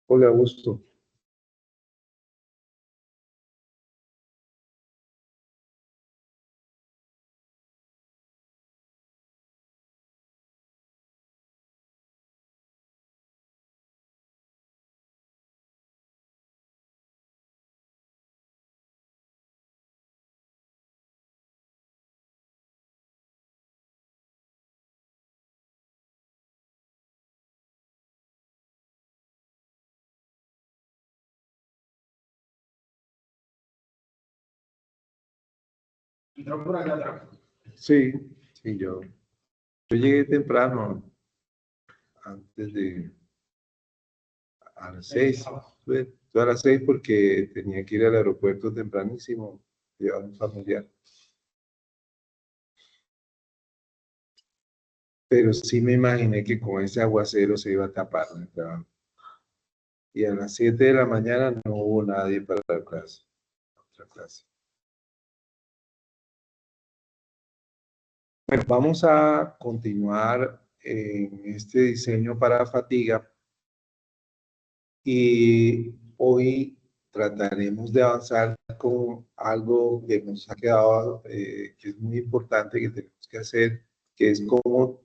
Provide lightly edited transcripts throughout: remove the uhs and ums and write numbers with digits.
Hola, Augusto. Sí, sí, yo llegué temprano, antes de a las 6. Fue a las 6 porque tenía que ir al aeropuerto tempranísimo, llevar a un familiar. Pero sí me imaginé que con ese aguacero se iba a tapar el trabajo. Y a las 7 de la mañana no hubo nadie para la clase, otra clase. Bueno, vamos a continuar en este diseño para fatiga y hoy trataremos de avanzar con algo que nos ha quedado, que es muy importante que tenemos que hacer, que es cómo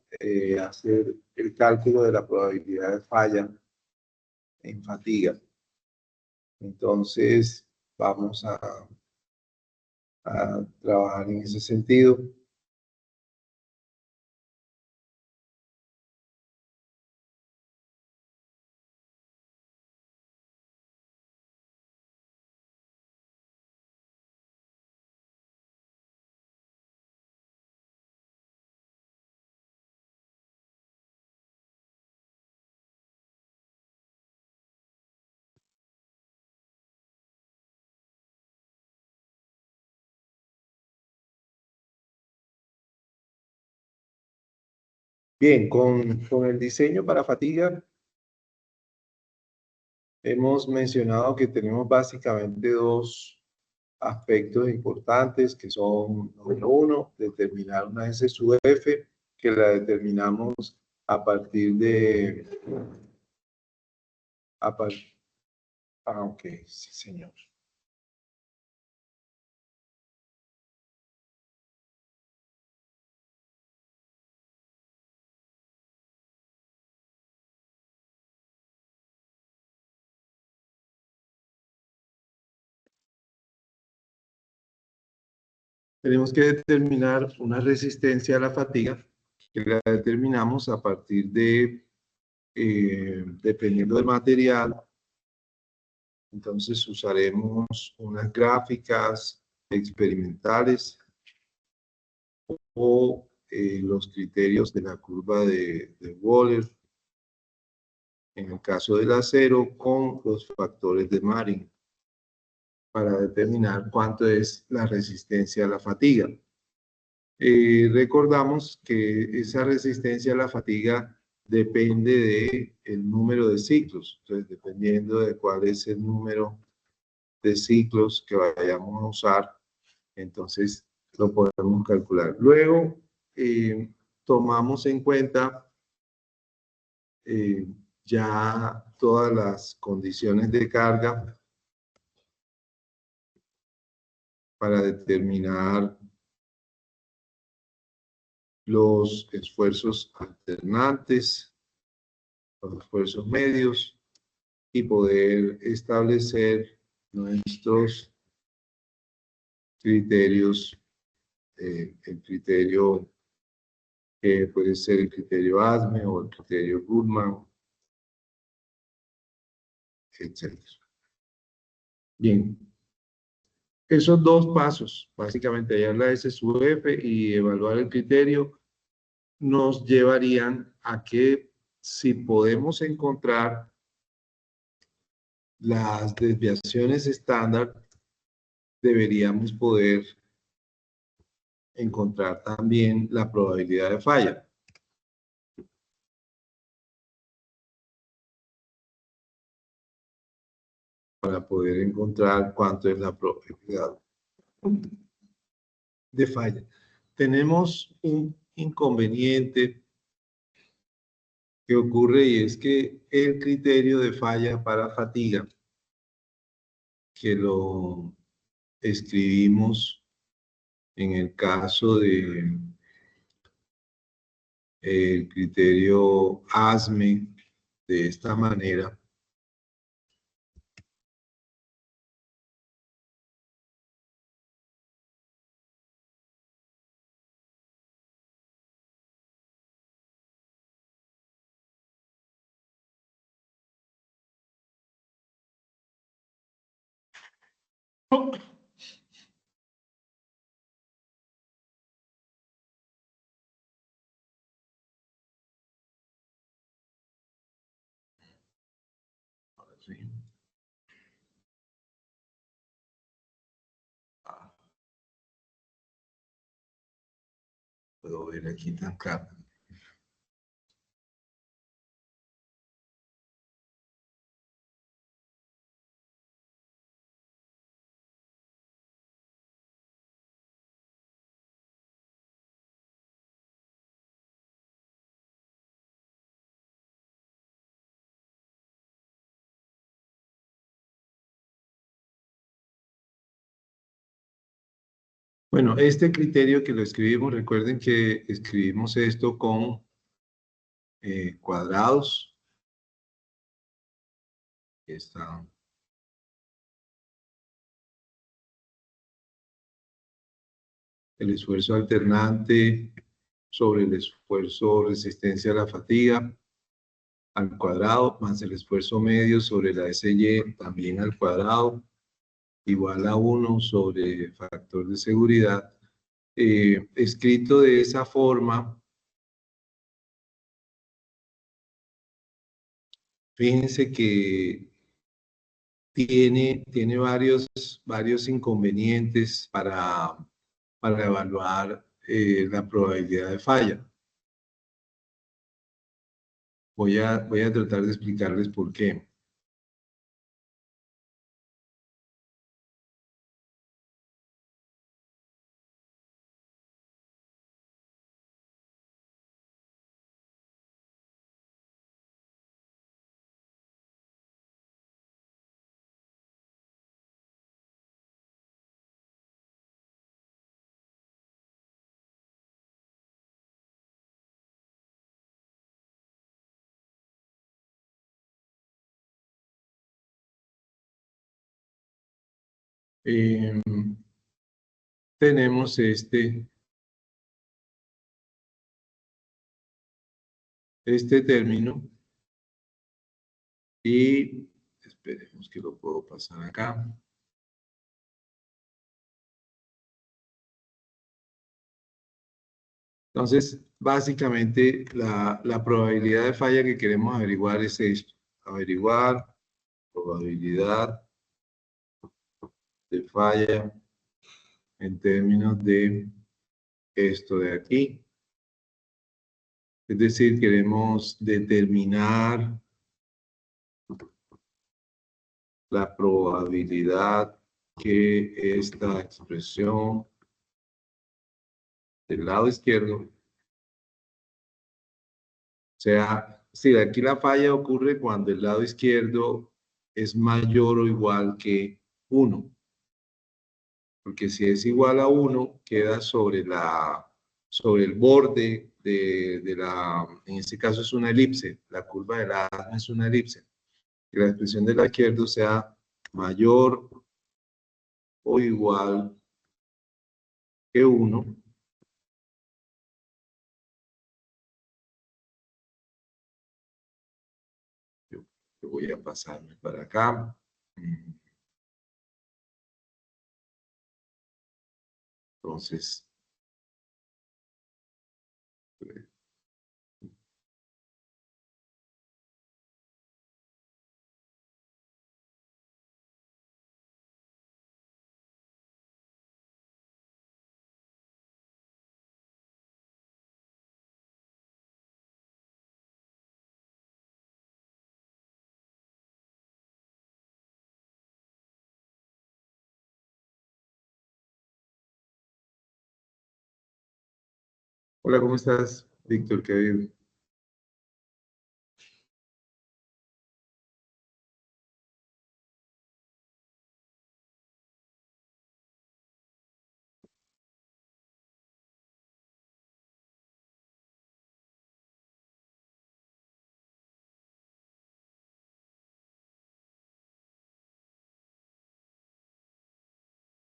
hacer el cálculo de la probabilidad de falla en fatiga. Entonces, vamos a trabajar en ese sentido. Bien, con el diseño para fatiga hemos mencionado que tenemos básicamente dos aspectos importantes que son, número uno, determinar una SUF, que la determinamos a partir de... ok, sí, señor. Tenemos que determinar una resistencia a la fatiga, que la determinamos a partir de, dependiendo del material, entonces usaremos unas gráficas experimentales o los criterios de la curva de Wöhler, en el caso del acero, con los factores de Marin, para determinar cuánto es la resistencia a la fatiga. Recordamos que esa resistencia a la fatiga depende del número de ciclos. Entonces, dependiendo de cuál es el número de ciclos que vayamos a usar, entonces lo podemos calcular. Luego, tomamos en cuenta ya todas las condiciones de carga para determinar los esfuerzos alternantes, los esfuerzos medios y poder establecer nuestros criterios, el criterio que puede ser el criterio ASME o el criterio Goodman, etc. Bien, esos dos pasos, básicamente hallar la SUF y evaluar el criterio, nos llevarían a que si podemos encontrar las desviaciones estándar, deberíamos poder encontrar también la probabilidad de falla. Para poder encontrar cuánto es la probabilidad de falla. Tenemos un inconveniente que ocurre y es que el criterio de falla para fatiga, que lo escribimos en el caso de el criterio ASME de esta manera. Ahora sí. Ah, puedo ver aquí tan claro. Bueno, este criterio que lo escribimos, recuerden que escribimos esto con cuadrados. Aquí está. El esfuerzo alternante sobre el esfuerzo resistencia a la fatiga al cuadrado, más el esfuerzo medio sobre la SY también al cuadrado, igual a 1 sobre factor de seguridad. Escrito de esa forma, fíjense que tiene varios inconvenientes para evaluar la probabilidad de falla. Voy a tratar de explicarles por qué. Eh, tenemos este término y esperemos que lo puedo pasar acá. Entonces, básicamente, la probabilidad de falla que queremos averiguar es esto. Averiguar probabilidad de falla en términos de esto de aquí. Es decir, queremos determinar la probabilidad que esta expresión del lado izquierdo, o sea, si aquí la falla ocurre cuando el lado izquierdo es mayor o igual que 1, porque si es igual a 1, queda sobre el borde en este caso es una elipse, la curva de la asma es una elipse, que la expresión del lado izquierdo sea mayor o igual que 1. Yo voy a pasarme para acá. Entonces, hola, ¿cómo estás, Víctor? Qué bien.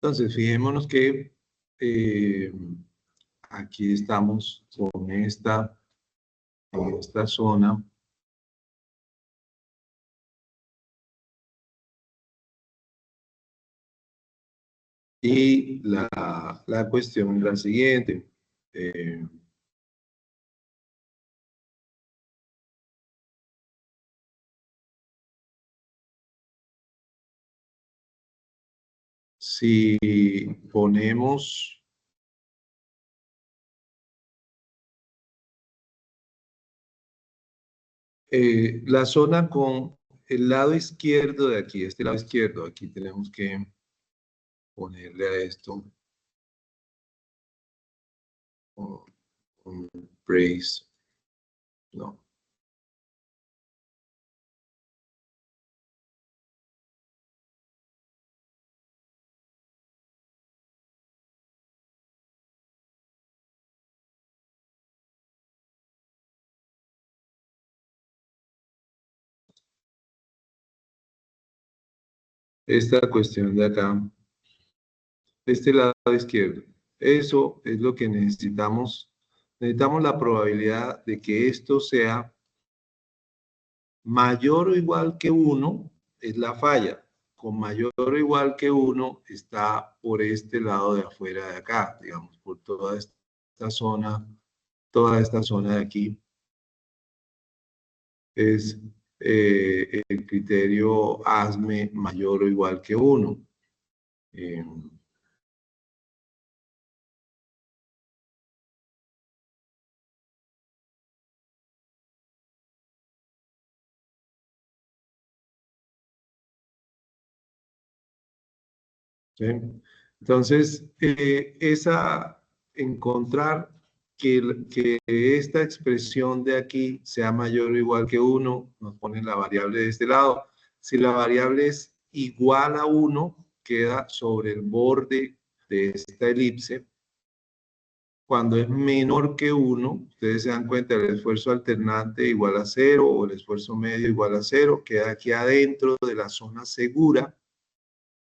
Entonces, fijémonos que aquí estamos con esta zona. Y la cuestión es la siguiente. Si ponemos la zona con el lado izquierdo de aquí, este lado izquierdo, aquí tenemos que ponerle a esto un brace, no. Esta cuestión de acá, este lado izquierdo, eso es lo que necesitamos. Necesitamos la probabilidad de que esto sea mayor o igual que 1, es la falla. Con mayor o igual que 1 está por este lado de afuera de acá, digamos, por toda esta zona de aquí. Es el criterio ASME mayor o igual que 1. ¿Sí? Entonces, encontrar que esta expresión de aquí sea mayor o igual que 1, nos pone la variable de este lado. Si la variable es igual a 1, queda sobre el borde de esta elipse. Cuando es menor que 1, ustedes se dan cuenta, el esfuerzo alternante igual a 0 o el esfuerzo medio igual a 0, queda aquí adentro de la zona segura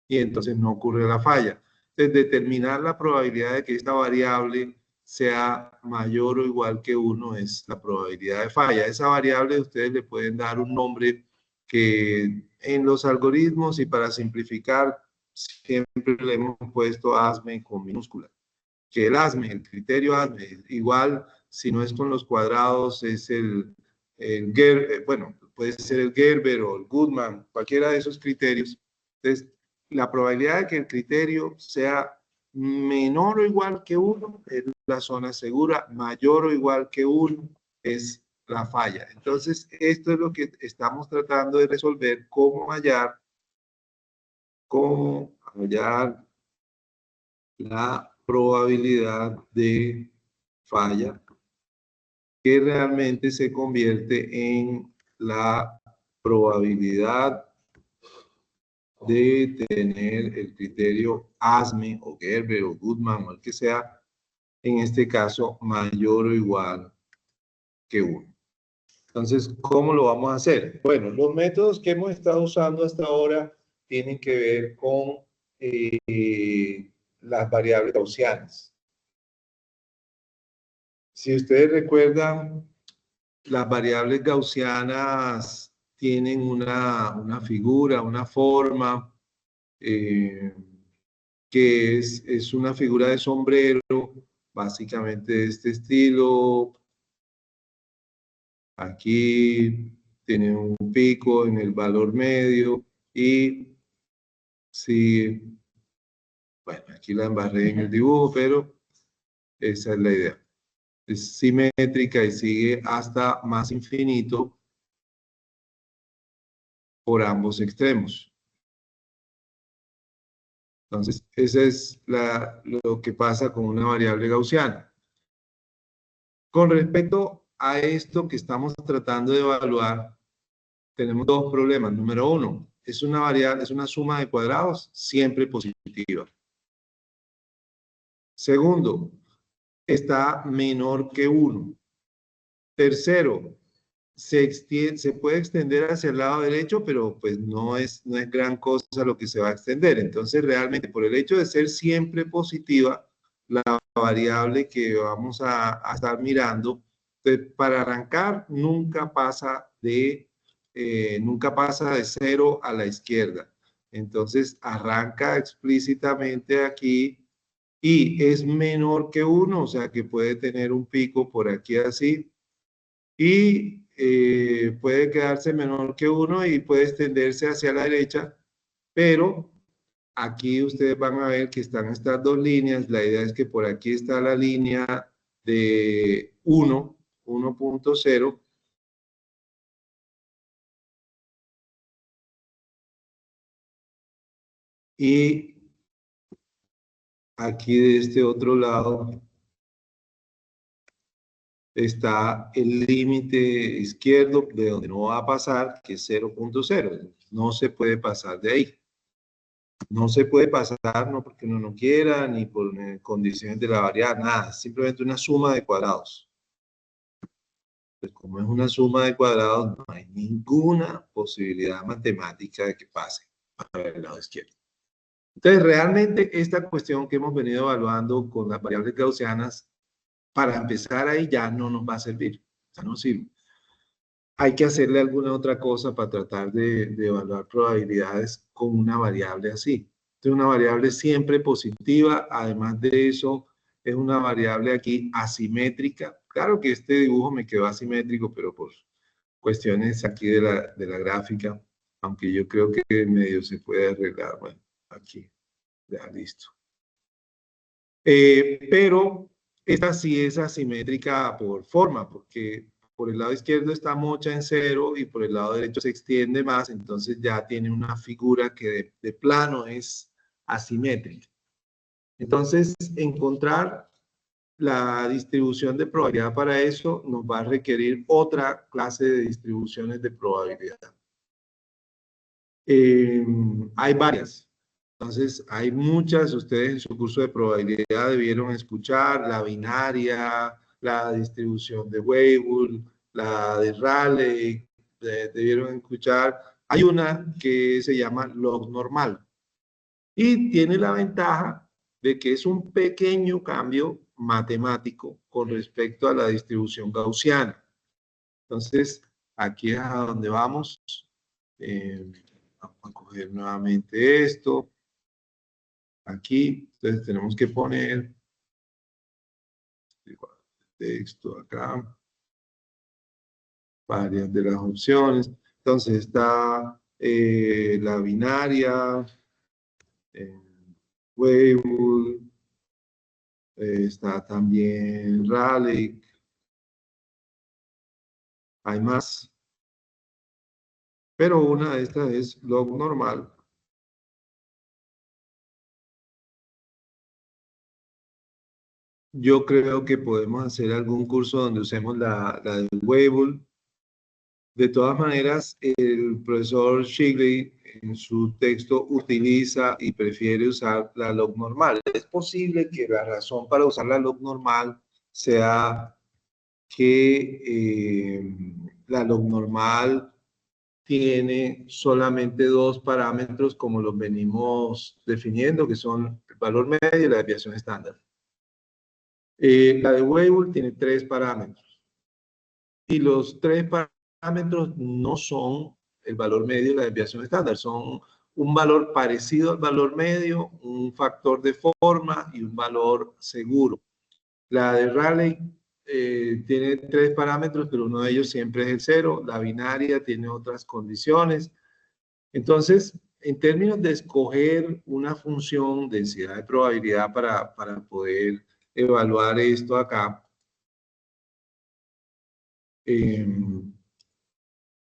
y entonces no ocurre la falla. Entonces, determinar la probabilidad de que esta variable sea mayor o igual que 1 es la probabilidad de falla. Esa variable ustedes le pueden dar un nombre que en los algoritmos y para simplificar siempre le hemos puesto ASME con minúscula. Que el ASME, el criterio ASME, igual si no es con los cuadrados es el Gerber, bueno, puede ser el Gerber o el Goodman, cualquiera de esos criterios. Entonces, la probabilidad de que el criterio sea menor o igual que 1 es la zona segura, mayor o igual que 1 es la falla. Entonces, esto es lo que estamos tratando de resolver, cómo hallar la probabilidad de falla que realmente se convierte en la probabilidad de tener el criterio ASME o Gerber o Goodman o el que sea, en este caso mayor o igual que 1. Entonces, ¿cómo lo vamos a hacer? Bueno, los métodos que hemos estado usando hasta ahora tienen que ver con las variables gaussianas. Si ustedes recuerdan, las variables gaussianas tienen una figura, una forma, que es una figura de sombrero, básicamente de este estilo. Aquí tiene un pico en el valor medio y si, bueno, aquí la embarré en el dibujo, pero esa es la idea. Es simétrica y sigue hasta más infinito por ambos extremos. Entonces, esa es lo que pasa con una variable gaussiana. Con respecto a esto que estamos tratando de evaluar, tenemos dos problemas. Número uno, es una variable, es una suma de cuadrados siempre positiva. Segundo, está menor que 1. Tercero, se puede extender hacia el lado derecho, pero pues no es gran cosa lo que se va a extender. Entonces, realmente, por el hecho de ser siempre positiva, la variable que vamos a estar mirando, pues, para arrancar, nunca pasa de 0 a la izquierda. Entonces, arranca explícitamente aquí y es menor que 1, o sea que puede tener un pico por aquí así, y puede quedarse menor que 1 y puede extenderse hacia la derecha, pero aquí ustedes van a ver que están estas dos líneas. La idea es que por aquí está la línea de 1.0, y aquí de este otro lado está el límite izquierdo de donde no va a pasar, que es 0.0. No se puede pasar de ahí. No se puede pasar, no porque uno no quiera, ni por condiciones de la variable, nada. Es simplemente una suma de cuadrados. Pues como es una suma de cuadrados, no hay ninguna posibilidad matemática de que pase para el lado izquierdo. Entonces, realmente esta cuestión que hemos venido evaluando con las variables gaussianas, para empezar ahí ya no nos va a servir. Ya no sirve. Hay que hacerle alguna otra cosa para tratar de evaluar probabilidades con una variable así. Entonces, una variable siempre positiva. Además de eso, es una variable aquí asimétrica. Claro que este dibujo me quedó asimétrico, pero por cuestiones aquí de la gráfica, aunque yo creo que medio se puede arreglar. Bueno, aquí, ya listo. Pero esta sí es asimétrica por forma, porque por el lado izquierdo está mocha en 0 y por el lado derecho se extiende más, entonces ya tiene una figura que de plano es asimétrica. Entonces, encontrar la distribución de probabilidad para eso nos va a requerir otra clase de distribuciones de probabilidad. Hay varias. Entonces, hay muchas. Ustedes en su curso de probabilidad debieron escuchar la binaria, la distribución de Weibull, la de Rayleigh, debieron escuchar. Hay una que se llama log normal y tiene la ventaja de que es un pequeño cambio matemático con respecto a la distribución gaussiana. Entonces, aquí es a donde vamos. Vamos a coger nuevamente esto. Aquí, entonces tenemos que poner texto acá, varias de las opciones. Entonces está la binaria, Weibull, está también Rayleigh, hay más, pero una de estas es log normal. Yo creo que podemos hacer algún curso donde usemos la de Weibull. De todas maneras, el profesor Shigley en su texto utiliza y prefiere usar la log normal. Es posible que la razón para usar la log normal sea que la log normal tiene solamente dos parámetros como los venimos definiendo, que son el valor medio y la desviación estándar. La de Weibull tiene tres parámetros. Y los tres parámetros no son el valor medio y la desviación estándar, son un valor parecido al valor medio, un factor de forma y un valor seguro. La de Rayleigh tiene tres parámetros, pero uno de ellos siempre es el 0. La binaria tiene otras condiciones. Entonces, en términos de escoger una función, densidad de probabilidad para poder evaluar esto acá,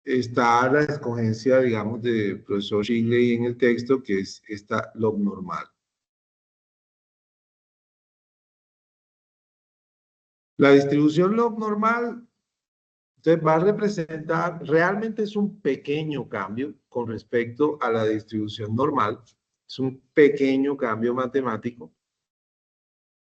está la escogencia, digamos, del profesor Shigley en el texto, que es esta log normal. La distribución log normal, entonces, va a representar, realmente es un pequeño cambio con respecto a la distribución normal. Es un pequeño cambio matemático.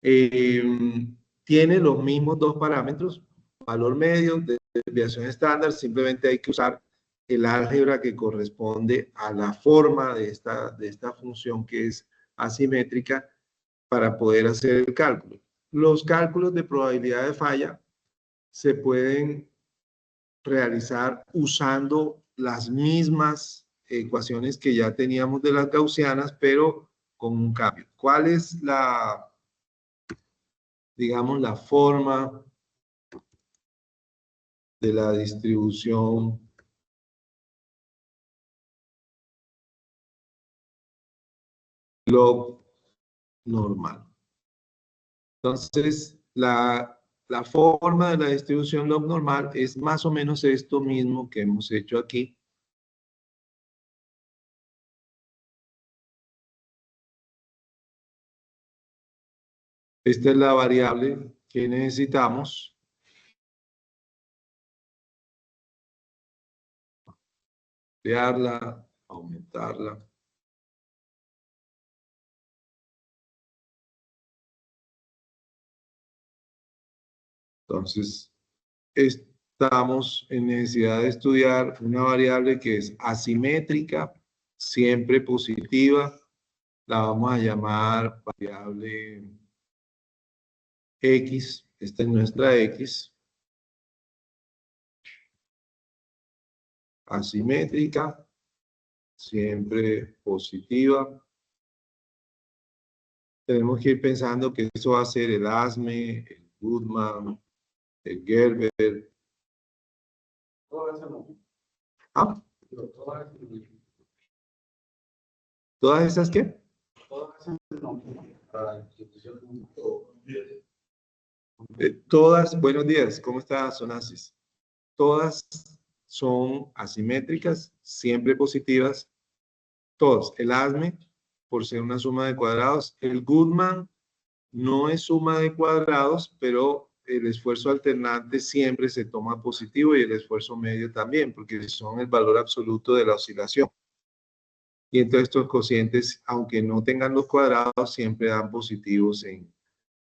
Tiene los mismos dos parámetros. valor medio de desviación estándar, simplemente hay que usar el álgebra que corresponde a la forma de esta función que es asimétrica para poder hacer el cálculo. Los cálculos de probabilidad de falla se pueden realizar usando las mismas ecuaciones que ya teníamos de las gaussianas, pero con un cambio. ¿Cuál es digamos, la forma de la distribución log normal? Entonces, la forma de la distribución log normal es más o menos esto mismo que hemos hecho aquí. Esta es la variable que necesitamos. Ampliarla, aumentarla. Entonces, estamos en necesidad de estudiar una variable que es asimétrica, siempre positiva. La vamos a llamar variable X. Esta es nuestra X. Asimétrica, siempre positiva. Tenemos que ir pensando que eso va a ser el ASME, el Goodman, el Gerber. ¿Ah? ¿Todas esas qué? Todas, buenos días, ¿cómo estás, Sonasis? Todas son asimétricas, siempre positivas. Todos. El ASME, por ser una suma de cuadrados. El Goodman no es suma de cuadrados, pero el esfuerzo alternante siempre se toma positivo y el esfuerzo medio también, porque son el valor absoluto de la oscilación. Y entonces estos cocientes, aunque no tengan los cuadrados, siempre dan positivos en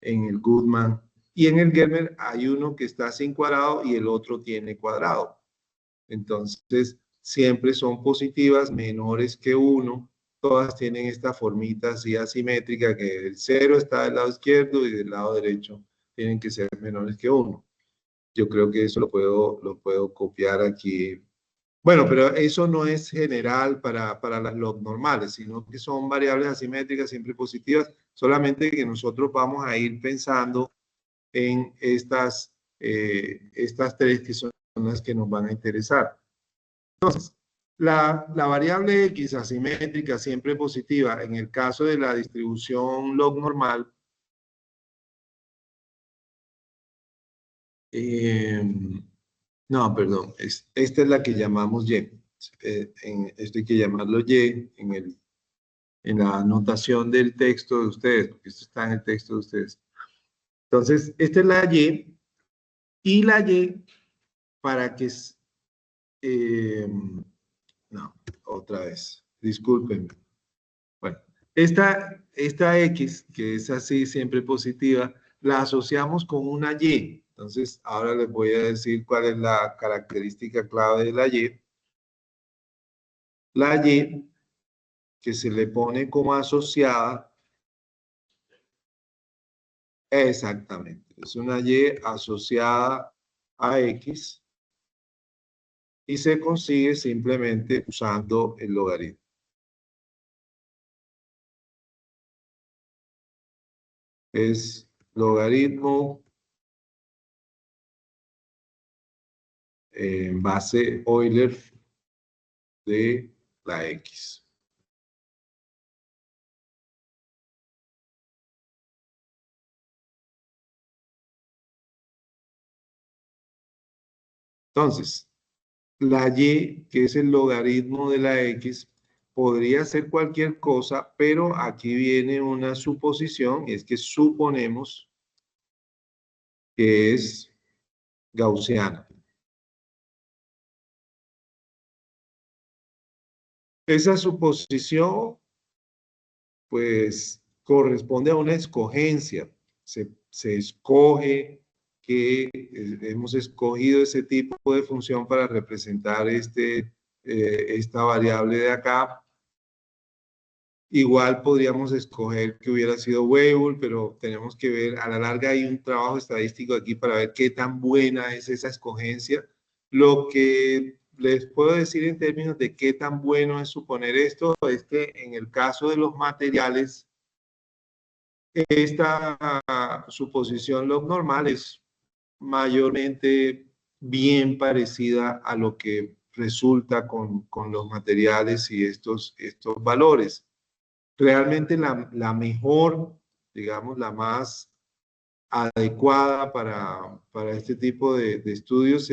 el Goodman. Y en el Gerber hay uno que está sin cuadrado y el otro tiene cuadrado. Entonces, siempre son positivas, menores que 1. Todas tienen esta formita así asimétrica, que el 0 está del lado izquierdo y del lado derecho tienen que ser menores que 1. Yo creo que eso lo puedo copiar aquí. Bueno, pero eso no es general para las log normales, sino que son variables asimétricas siempre positivas, solamente que nosotros vamos a ir pensando en estas tres que son las que nos van a interesar. Entonces, la variable X asimétrica siempre positiva en el caso de la distribución log normal no, perdón, esta es la que llamamos Y. Esto hay que llamarlo Y en la anotación del texto de ustedes, porque esto está en el texto de ustedes. Entonces, esta es la y la Y para que... no, otra vez, discúlpenme. Bueno, esta X, que es así siempre positiva, la asociamos con una Y. Entonces, ahora les voy a decir cuál es la característica clave de la Y. La Y, que se le pone como asociada, exactamente, es una Y asociada a X y se consigue simplemente usando el logaritmo. Es logaritmo en base Euler de la X. Entonces, la Y, que es el logaritmo de la X, podría ser cualquier cosa, pero aquí viene una suposición, y es que suponemos que es gaussiana. Esa suposición, pues, corresponde a una escogencia. Se escoge que hemos escogido ese tipo de función para representar esta variable de acá. Igual podríamos escoger que hubiera sido Weibull, pero tenemos que ver, a la larga hay un trabajo estadístico aquí para ver qué tan buena es esa escogencia. Lo que les puedo decir en términos de qué tan bueno es suponer esto es que en el caso de los materiales, esta suposición log normal es mayormente bien parecida a lo que resulta con los materiales y estos valores. Realmente la mejor, digamos, la más adecuada para este tipo de estudios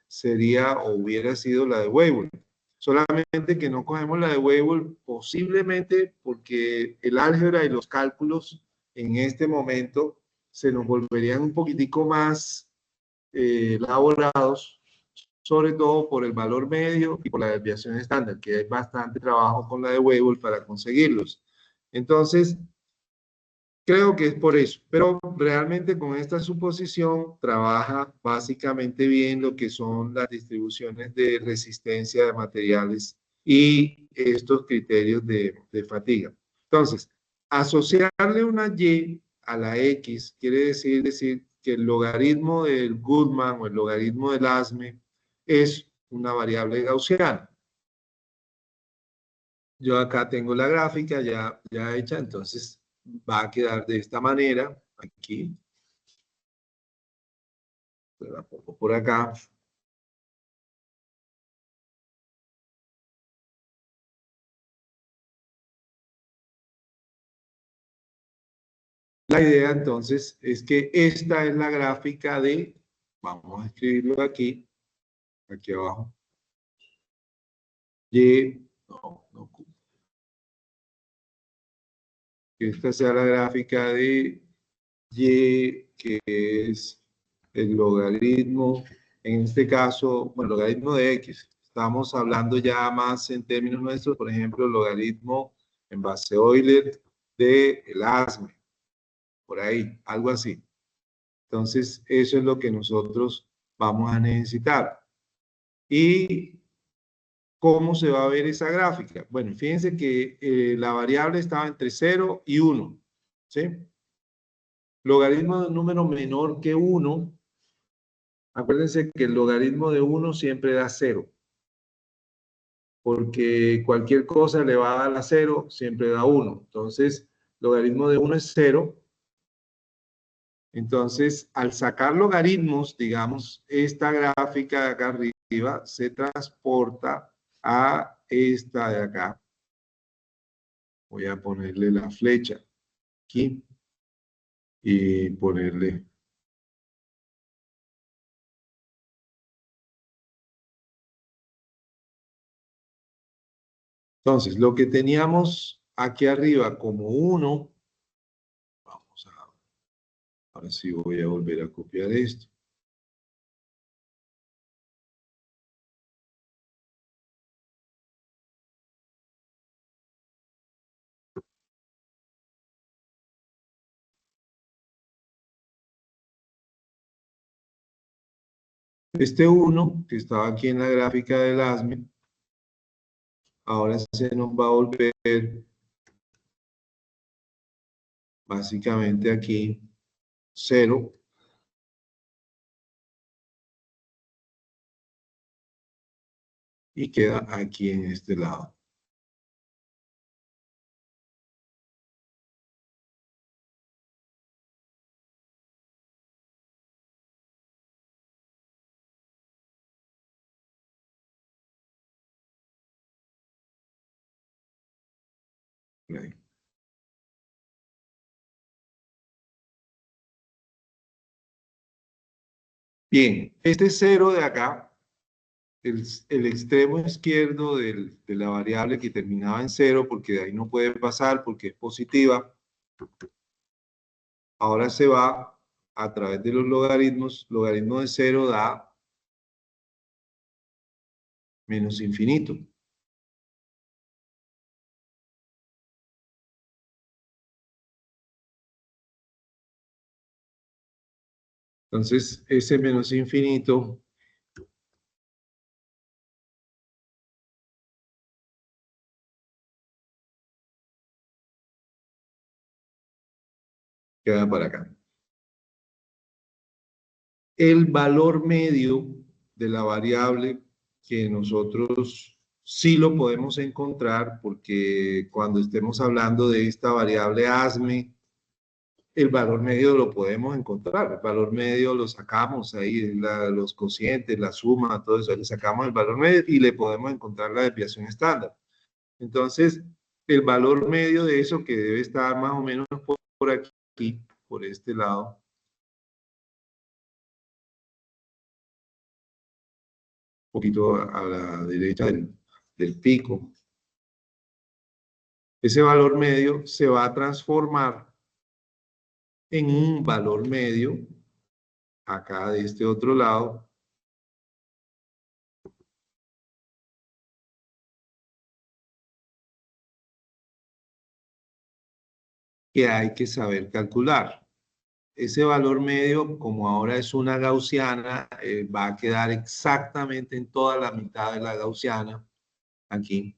sería o hubiera sido la de Weibull. Solamente que no cogemos la de Weibull posiblemente porque el álgebra y los cálculos en este momento se nos volverían un poquitico más elaborados, sobre todo por el valor medio y por la desviación estándar, que hay bastante trabajo con la de Weibull para conseguirlos. Entonces, creo que es por eso, pero realmente con esta suposición trabaja básicamente bien lo que son las distribuciones de resistencia de materiales y estos criterios de fatiga. Entonces, asociarle una Y a la X quiere decir que el logaritmo del Goodman o el logaritmo del ASME es una variable gaussiana. Yo acá tengo la gráfica ya hecha, entonces va a quedar de esta manera, aquí, la pongo por acá. La idea entonces es que esta es la gráfica vamos a escribirlo aquí abajo, Y, no, que esta sea la gráfica de Y, que es el logaritmo, en este caso, bueno, logaritmo de X. Estamos hablando ya más en términos nuestros, por ejemplo, el logaritmo en base Euler de el ASME, por ahí, algo así. Entonces, eso es lo que nosotros vamos a necesitar. ¿Y cómo se va a ver esa gráfica? Bueno, fíjense que la variable estaba entre 0 y 1, ¿sí? Logaritmo de un número menor que 1. Acuérdense que el logaritmo de 1 siempre da 0, porque cualquier cosa le va a dar a 0, siempre da 1. Entonces, logaritmo de 1 es 0. Entonces, al sacar logaritmos, digamos, esta gráfica de acá arriba se transporta a esta de acá. Voy a ponerle la flecha aquí y ponerle. Entonces, lo que teníamos aquí arriba como 1, ahora sí voy a volver a copiar esto. Este 1, que estaba aquí en la gráfica del ASME, ahora se nos va a volver básicamente aquí 0. Y queda aquí en este lado. Ahí. Bien, este 0 de acá, el extremo izquierdo de la variable que terminaba en 0, porque de ahí no puede pasar porque es positiva, ahora se va a través de los logaritmos. Logaritmo de 0 da menos infinito. Entonces, ese menos infinito queda para acá. El valor medio de la variable que nosotros sí lo podemos encontrar, porque cuando estemos hablando de esta variable ASME, el valor medio lo podemos encontrar. El valor medio lo sacamos ahí, los cocientes, la suma, todo eso, le sacamos el valor medio y le podemos encontrar la desviación estándar. Entonces, el valor medio de eso, que debe estar más o menos por aquí, por este lado, un poquito a la derecha del pico, ese valor medio se va a transformar en un valor medio acá de este otro lado, que hay que saber calcular. Ese valor medio, como ahora es una gaussiana, va a quedar exactamente en toda la mitad de la gaussiana, aquí.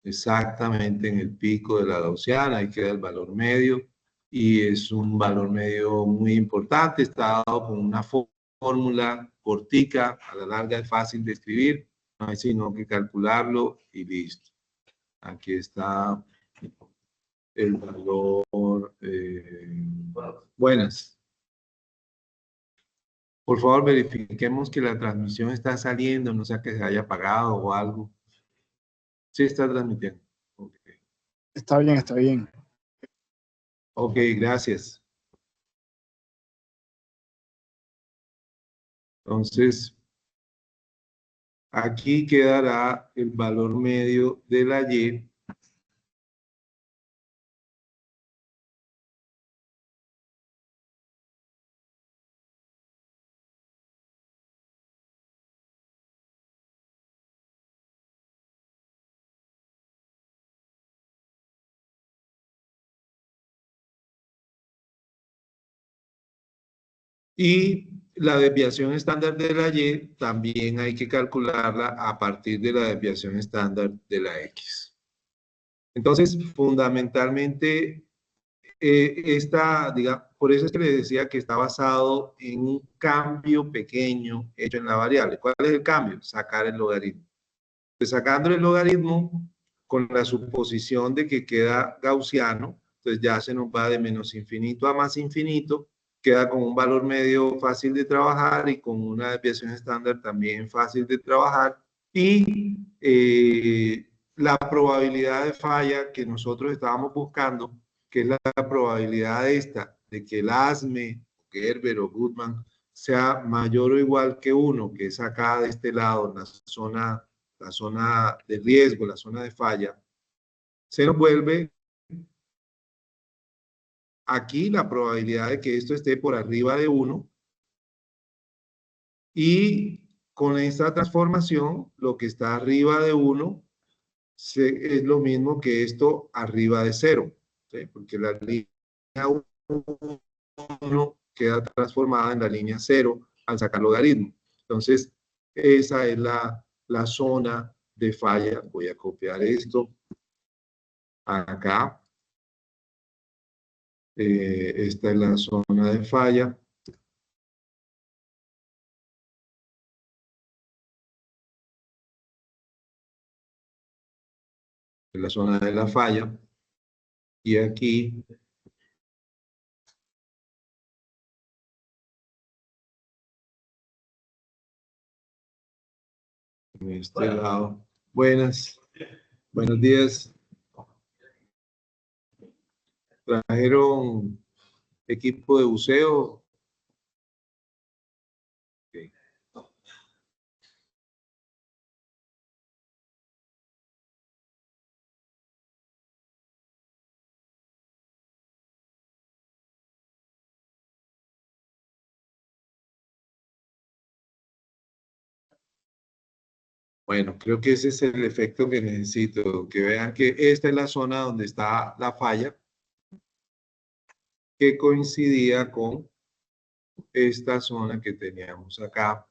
Exactamente en el pico de la gaussiana, ahí queda el valor medio, y es un valor medio muy importante, está dado con una fórmula cortica, a la larga es fácil de escribir, no hay sino que calcularlo y listo. Aquí está el valor. Buenas. Por favor, verifiquemos que la transmisión está saliendo, no sea que se haya apagado o algo. Sí está transmitiendo. Ok, Está bien, está bien. ok, gracias. Entonces, aquí quedará el valor medio de la Y. Y la desviación estándar de la Y también hay que calcularla a partir de la desviación estándar de la X. Entonces, fundamentalmente, por eso es que les decía que está basado en un cambio pequeño hecho en la variable. ¿Cuál es el cambio? Sacar el logaritmo. Pues sacando el logaritmo, con la suposición de que queda gaussiano, entonces ya se nos va de menos infinito a más infinito, queda con un valor medio fácil de trabajar y con una desviación estándar también fácil de trabajar. Y la probabilidad de falla que nosotros estábamos buscando, que es la probabilidad esta, de que el ASME, Gerber o Goodman, sea mayor o igual que 1, que es acá de este lado, en la zona de riesgo, la zona de falla, se nos vuelve aquí la probabilidad de que esto esté por arriba de 1, y con esta transformación, lo que está arriba de 1 es lo mismo que esto arriba de 0, ¿sí? Porque la línea 1 queda transformada en la línea 0 al sacar logaritmo. Entonces, esa es la zona de falla. Voy a copiar esto acá. Esta es la zona de falla. La zona de la falla. Y aquí en este lado. Buenos días. ¿Trajeron equipo de buceo? Okay. Bueno, creo que ese es el efecto que necesito, que vean que esta es la zona donde está la falla, que coincidía con esta zona que teníamos acá.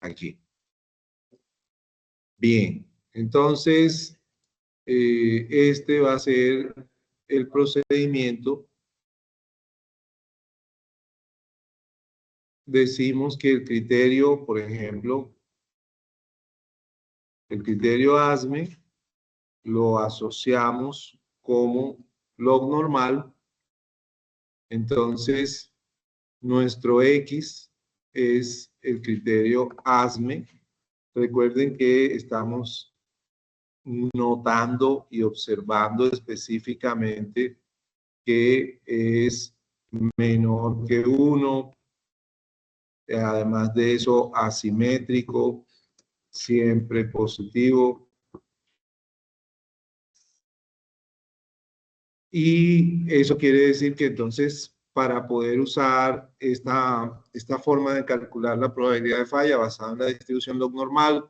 Aquí. Bien, entonces este va a ser el procedimiento. Decimos que el criterio, por ejemplo, el criterio ASME lo asociamos como log normal. Entonces, nuestro X es el criterio ASME. Recuerden que estamos notando y observando específicamente que es menor que 1. Además de eso, asimétrico, siempre positivo. Y eso quiere decir que entonces, para poder usar esta forma de calcular la probabilidad de falla basada en la distribución log normal,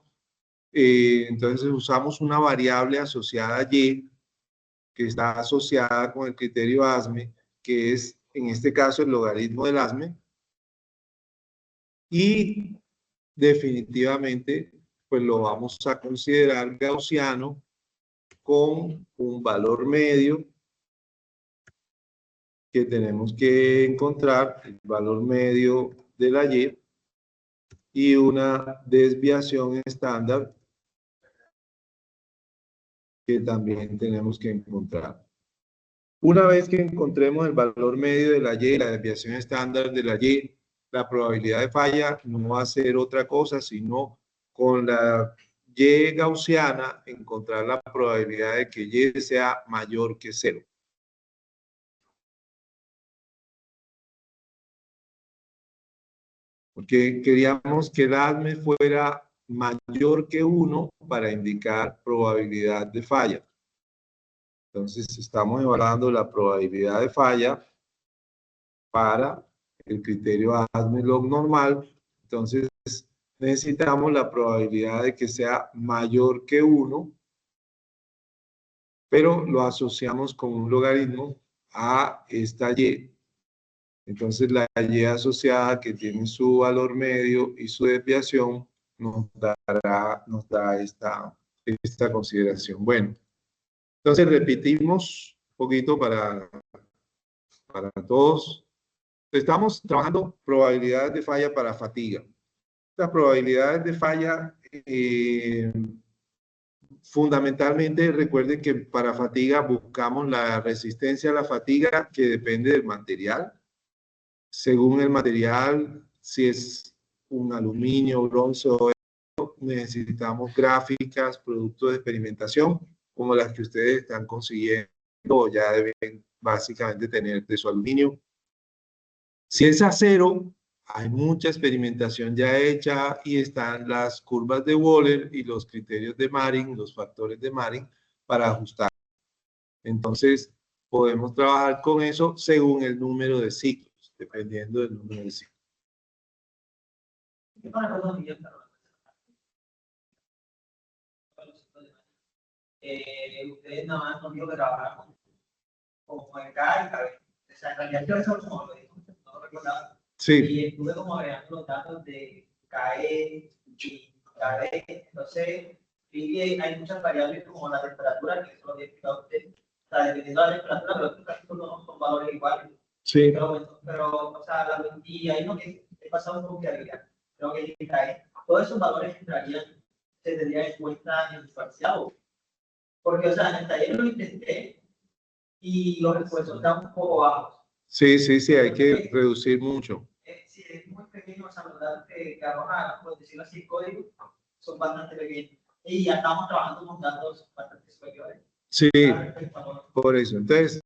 entonces usamos una variable asociada a Y, que está asociada con el criterio ASME, que es, en este caso, el logaritmo del ASME. Y definitivamente, pues lo vamos a considerar gaussiano con un valor medio que tenemos que encontrar, el valor medio de la y una desviación estándar que también tenemos que encontrar. Una vez que encontremos el valor medio de la y la desviación estándar de la y, la probabilidad de falla no va a ser otra cosa, sino con la y gaussiana encontrar la probabilidad de que y sea mayor que 0. Porque queríamos que el ASME fuera mayor que 1 para indicar probabilidad de falla. Entonces, estamos evaluando la probabilidad de falla para el criterio ASME log normal. Entonces, necesitamos la probabilidad de que sea mayor que 1, pero lo asociamos con un logaritmo a esta y. Entonces, la y asociada, que tiene su valor medio y su desviación, nos da esta consideración. Bueno, entonces repetimos un poquito para todos. Estamos trabajando probabilidades de falla para fatiga. Las probabilidades de falla, fundamentalmente, recuerden que para fatiga buscamos la resistencia a la fatiga, que depende del material. Según el material, si es un aluminio, bronce o necesitamos gráficas, productos de experimentación, como las que ustedes están consiguiendo o ya deben básicamente tener de su aluminio. Si es acero, hay mucha experimentación ya hecha y están las curvas de Wöhler y los criterios de Marin, los factores de Marin, para ajustar. Entonces, podemos trabajar con eso según el número de ciclos, dependiendo del número de ciclos. Ustedes nada más conmigo que trabajaron como en cada o sea, en realidad yo eso como lo dijo, no lo recordaba. Sí. Y estuve como agregando los datos de CAE y CAE. Entonces, vi que hay muchas variables como la temperatura, que eso lo había explicado usted. O sea, dependiendo de la temperatura, pero casi todos son valores iguales. Sí. Pero o sea, y ahí no que he pasado un poco de habilidad. Creo que CAE. Todos esos valores entrarían, se tendrían en cuenta en el parcial. Porque, o sea, en el taller lo intenté y los esfuerzos están un poco bajos. Sí, sí, sí, hay que reducir mucho. Si es muy pequeño, o sea, los datos que arrojan, por decirlo así, el código, son bastante pequeños. Y ya estamos trabajando con datos bastante superiores. Sí, por eso. Entonces,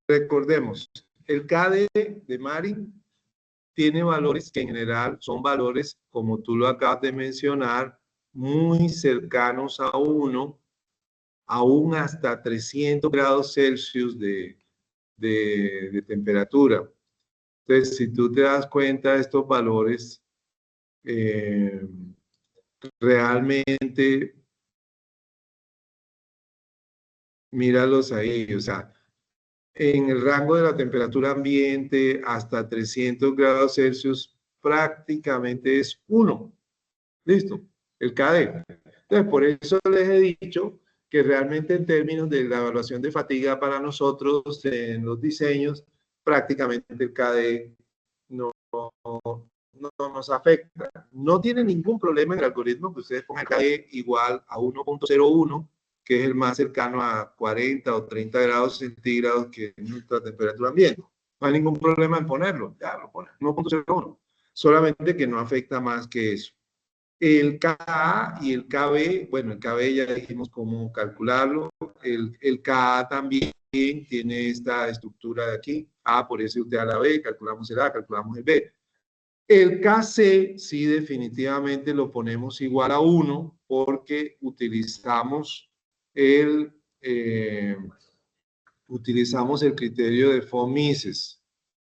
recordemos, el KD de Marin tiene valores que en general son valores, como tú lo acabas de mencionar, muy cercanos a 1, aún hasta 300 grados Celsius de temperatura. Entonces, si tú te das cuenta de estos valores, realmente míralos ahí, o sea, en el rango de la temperatura ambiente hasta 300 grados Celsius prácticamente es 1. Listo, el KD. Entonces, por eso les he dicho que realmente en términos de la evaluación de fatiga para nosotros en los diseños, prácticamente el KD no nos afecta. No tiene ningún problema en el algoritmo que ustedes pongan KD igual a 1.01, que es el más cercano a 40 o 30 grados centígrados, que es nuestra temperatura ambiente. No hay ningún problema en ponerlo, ya lo ponen, 1.01. Solamente que no afecta más que eso. El KA y el KB, bueno, el KB ya dijimos cómo calcularlo. El KA también tiene esta estructura de aquí. A por S a la B, calculamos el A, calculamos el B. El KC sí definitivamente lo ponemos igual a 1 porque utilizamos el criterio de von Mises.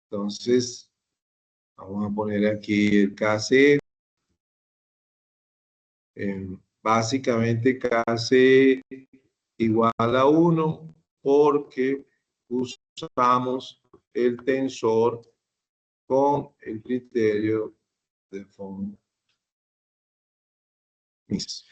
Entonces, vamos a poner aquí el KC. Básicamente KC igual a 1 porque usamos el tensor con el criterio de von Mises,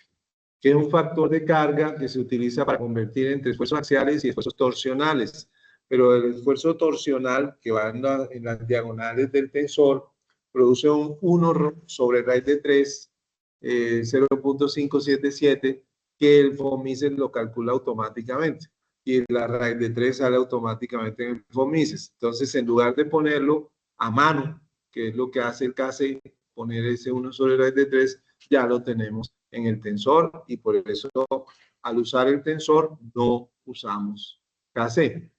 que es un factor de carga que se utiliza para convertir entre esfuerzos axiales y esfuerzos torsionales. Pero el esfuerzo torsional que va en las diagonales del tensor produce un 1 sobre raíz de 3, 0.577, que el von Mises lo calcula automáticamente. Y la raíz de 3 sale automáticamente en el von Mises. Entonces, en lugar de ponerlo a mano, que es lo que hace el KC, poner ese 1 sobre raíz de 3, ya lo tenemos en el tensor, y por eso al usar el tensor no usamos KC.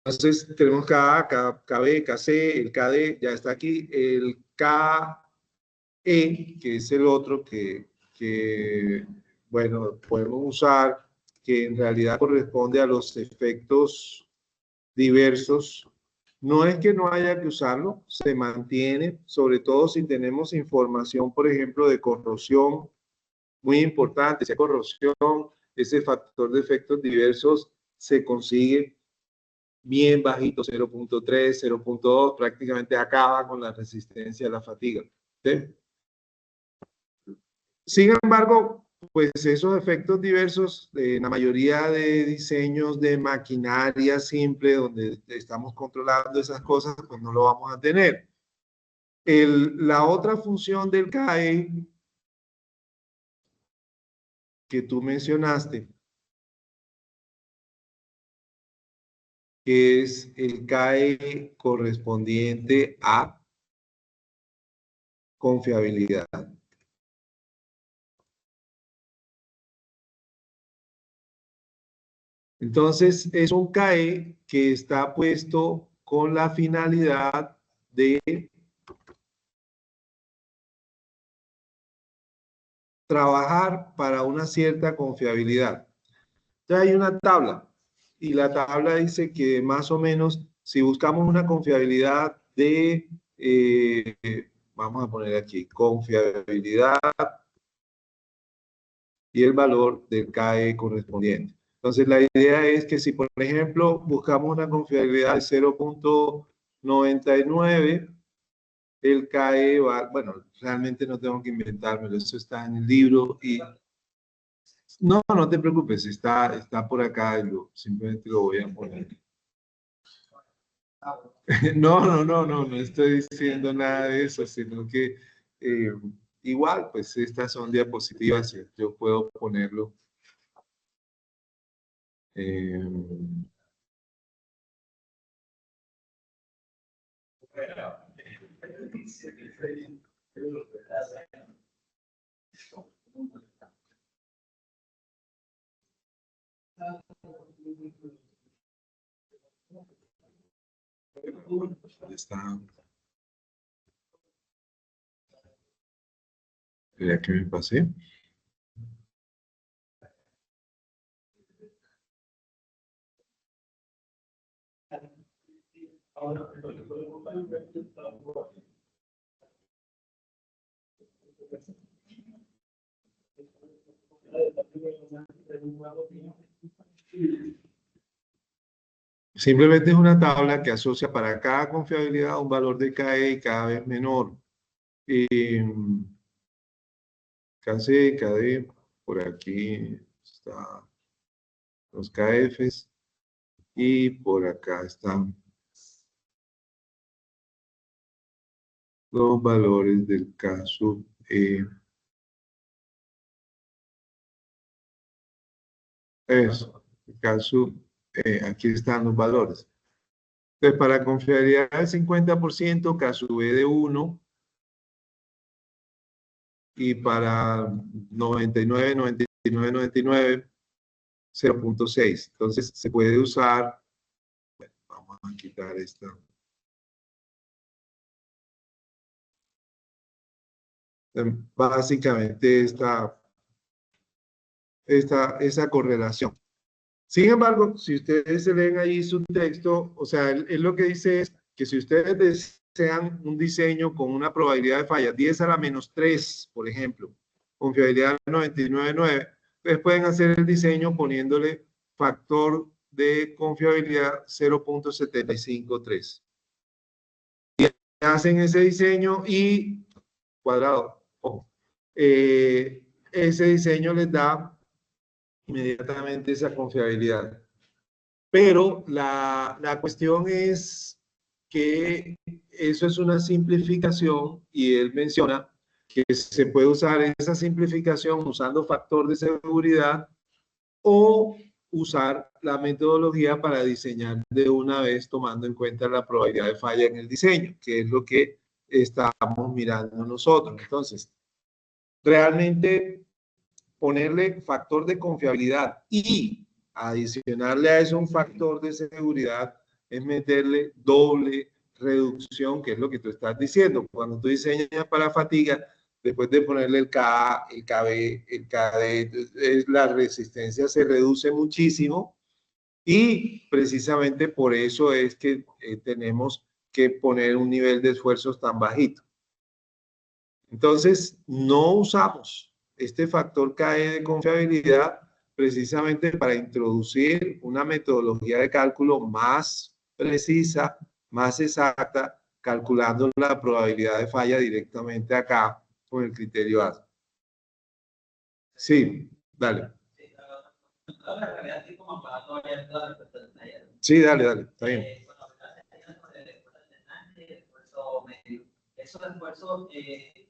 Entonces tenemos KA, KB, KC, el KD ya está aquí, el KE, que es el otro que bueno, podemos usar, que en realidad corresponde a los efectos diversos. No es que no haya que usarlo, se mantiene, sobre todo si tenemos información, por ejemplo, de corrosión, muy importante. Esa corrosión, ese factor de efectos diversos se consigue bien bajito, 0.3, 0.2, prácticamente acaba con la resistencia a la fatiga. ¿Sí? Sin embargo, pues esos efectos diversos, en la mayoría de diseños de maquinaria simple, donde estamos controlando esas cosas, pues no lo vamos a tener. La otra función del KE que tú mencionaste, que es el KE correspondiente a confiabilidad. Entonces, es un KE que está puesto con la finalidad de trabajar para una cierta confiabilidad. Entonces, hay una tabla, y la tabla dice que más o menos, si buscamos una confiabilidad de, vamos a poner aquí, confiabilidad y el valor del KE correspondiente. Entonces, la idea es que si, por ejemplo, buscamos una confiabilidad de 0.99, el KE va, bueno, realmente no tengo que inventármelo, eso está en el libro y no, no te preocupes, está por acá y simplemente lo voy a poner. No estoy diciendo nada de eso, sino que igual, pues estas son diapositivas y yo puedo ponerlo. ¿Dónde está? ¿Ya que me pasé? Simplemente es una tabla que asocia para cada confiabilidad un valor de KE y cada vez menor. KC, KD, por aquí están los KFs y por acá están los valores del caso eso, el caso, aquí están los valores. Entonces, para confiabilidad del 50%, caso B de 1, y para 99, 99, 99, 0.6. Entonces, se puede usar, bueno, vamos a quitar esta. Básicamente esa correlación. Sin embargo, si ustedes se leen ahí su texto, o sea, él lo que dice es que si ustedes desean un diseño con una probabilidad de falla 10 a la menos 3, por ejemplo, confiabilidad 99.9, ustedes pueden hacer el diseño poniéndole factor de confiabilidad 0.753. Y hacen ese diseño y cuadrado, ojo, ese diseño les da inmediatamente esa confiabilidad. Pero la cuestión es que eso es una simplificación y él menciona que se puede usar esa simplificación usando factor de seguridad o usar la metodología para diseñar de una vez tomando en cuenta la probabilidad de falla en el diseño, que es lo que estamos mirando nosotros. Entonces, realmente ponerle factor de confiabilidad y adicionarle a eso un factor de seguridad es meterle doble reducción, que es lo que tú estás diciendo. Cuando tú diseñas para fatiga, después de ponerle el K, el KB, el KD, la resistencia se reduce muchísimo y precisamente por eso es que tenemos que poner un nivel de esfuerzos tan bajito. Entonces, no usamos este factor KE de confiabilidad precisamente para introducir una metodología de cálculo más precisa, más exacta, calculando la probabilidad de falla directamente acá con el criterio ASA. Sí, dale. Sí, dale, está bien. Esos esfuerzos,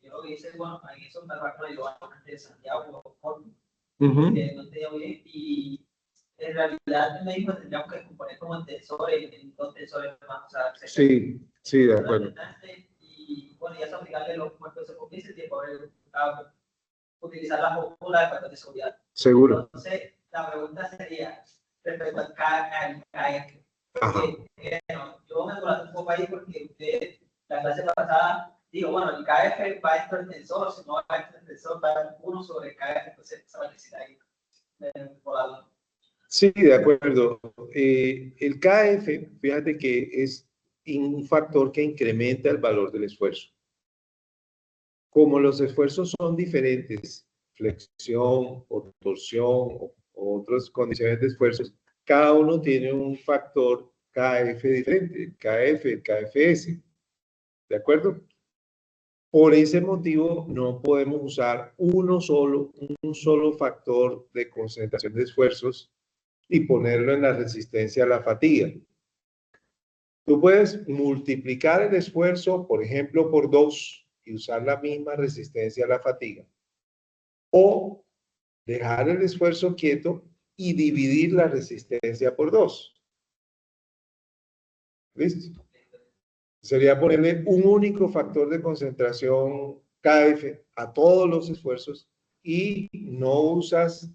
yo lo que hice, bueno, en esos trabajos yo antes de Santiago, no tenía bien, y en realidad me dijo que tendríamos que componer como tensores, en dos tensores más, o sea, sí, de acuerdo. Y bueno, ya se aplicarle los muertos de cómplices y poder utilizar la fórmula de factor de seguridad. Seguro. Entonces, la pregunta sería respecto al KF. Yo me colaste un poco ahí porque usted, la clase pasada, digo, bueno, el KF va dentro del tensor, si no va dentro del tensor, va 1 sobre el KF, entonces esa va a necesitar ahí. Sí, de acuerdo. El KF, fíjate que es un factor que incrementa el valor del esfuerzo. Como los esfuerzos son diferentes, flexión o torsión o otras condiciones de esfuerzos, cada uno tiene un factor KF diferente, el KF, el KFS. ¿De acuerdo? Por ese motivo no podemos usar un solo factor de concentración de esfuerzos y ponerlo en la resistencia a la fatiga. Tú puedes multiplicar el esfuerzo, por ejemplo, por 2 y usar la misma resistencia a la fatiga. O dejar el esfuerzo quieto y dividir la resistencia por 2. ¿Listo? Sería ponerle un único factor de concentración KF a todos los esfuerzos y no vas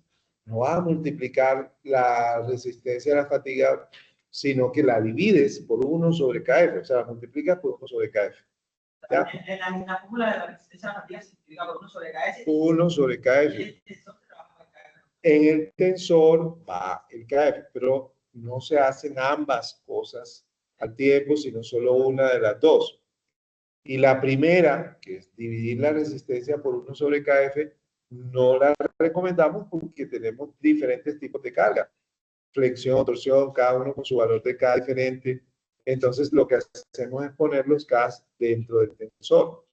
a multiplicar la resistencia a la fatiga, sino que la divides por 1 sobre KF, o sea, la multiplicas por 1 sobre KF. ¿Ya? En la fórmula de la resistencia a la fatiga se multiplica por 1 sobre KF. 1 sobre KF. En el tensor va el KF, pero no se hacen ambas cosas al tiempo, sino solo una de las dos. Y la primera, que es dividir la resistencia por 1 sobre KF, no la recomendamos porque tenemos diferentes tipos de carga. Flexión, torsión, cada uno con su valor de K diferente. Entonces, lo que hacemos es poner los K dentro del tensor.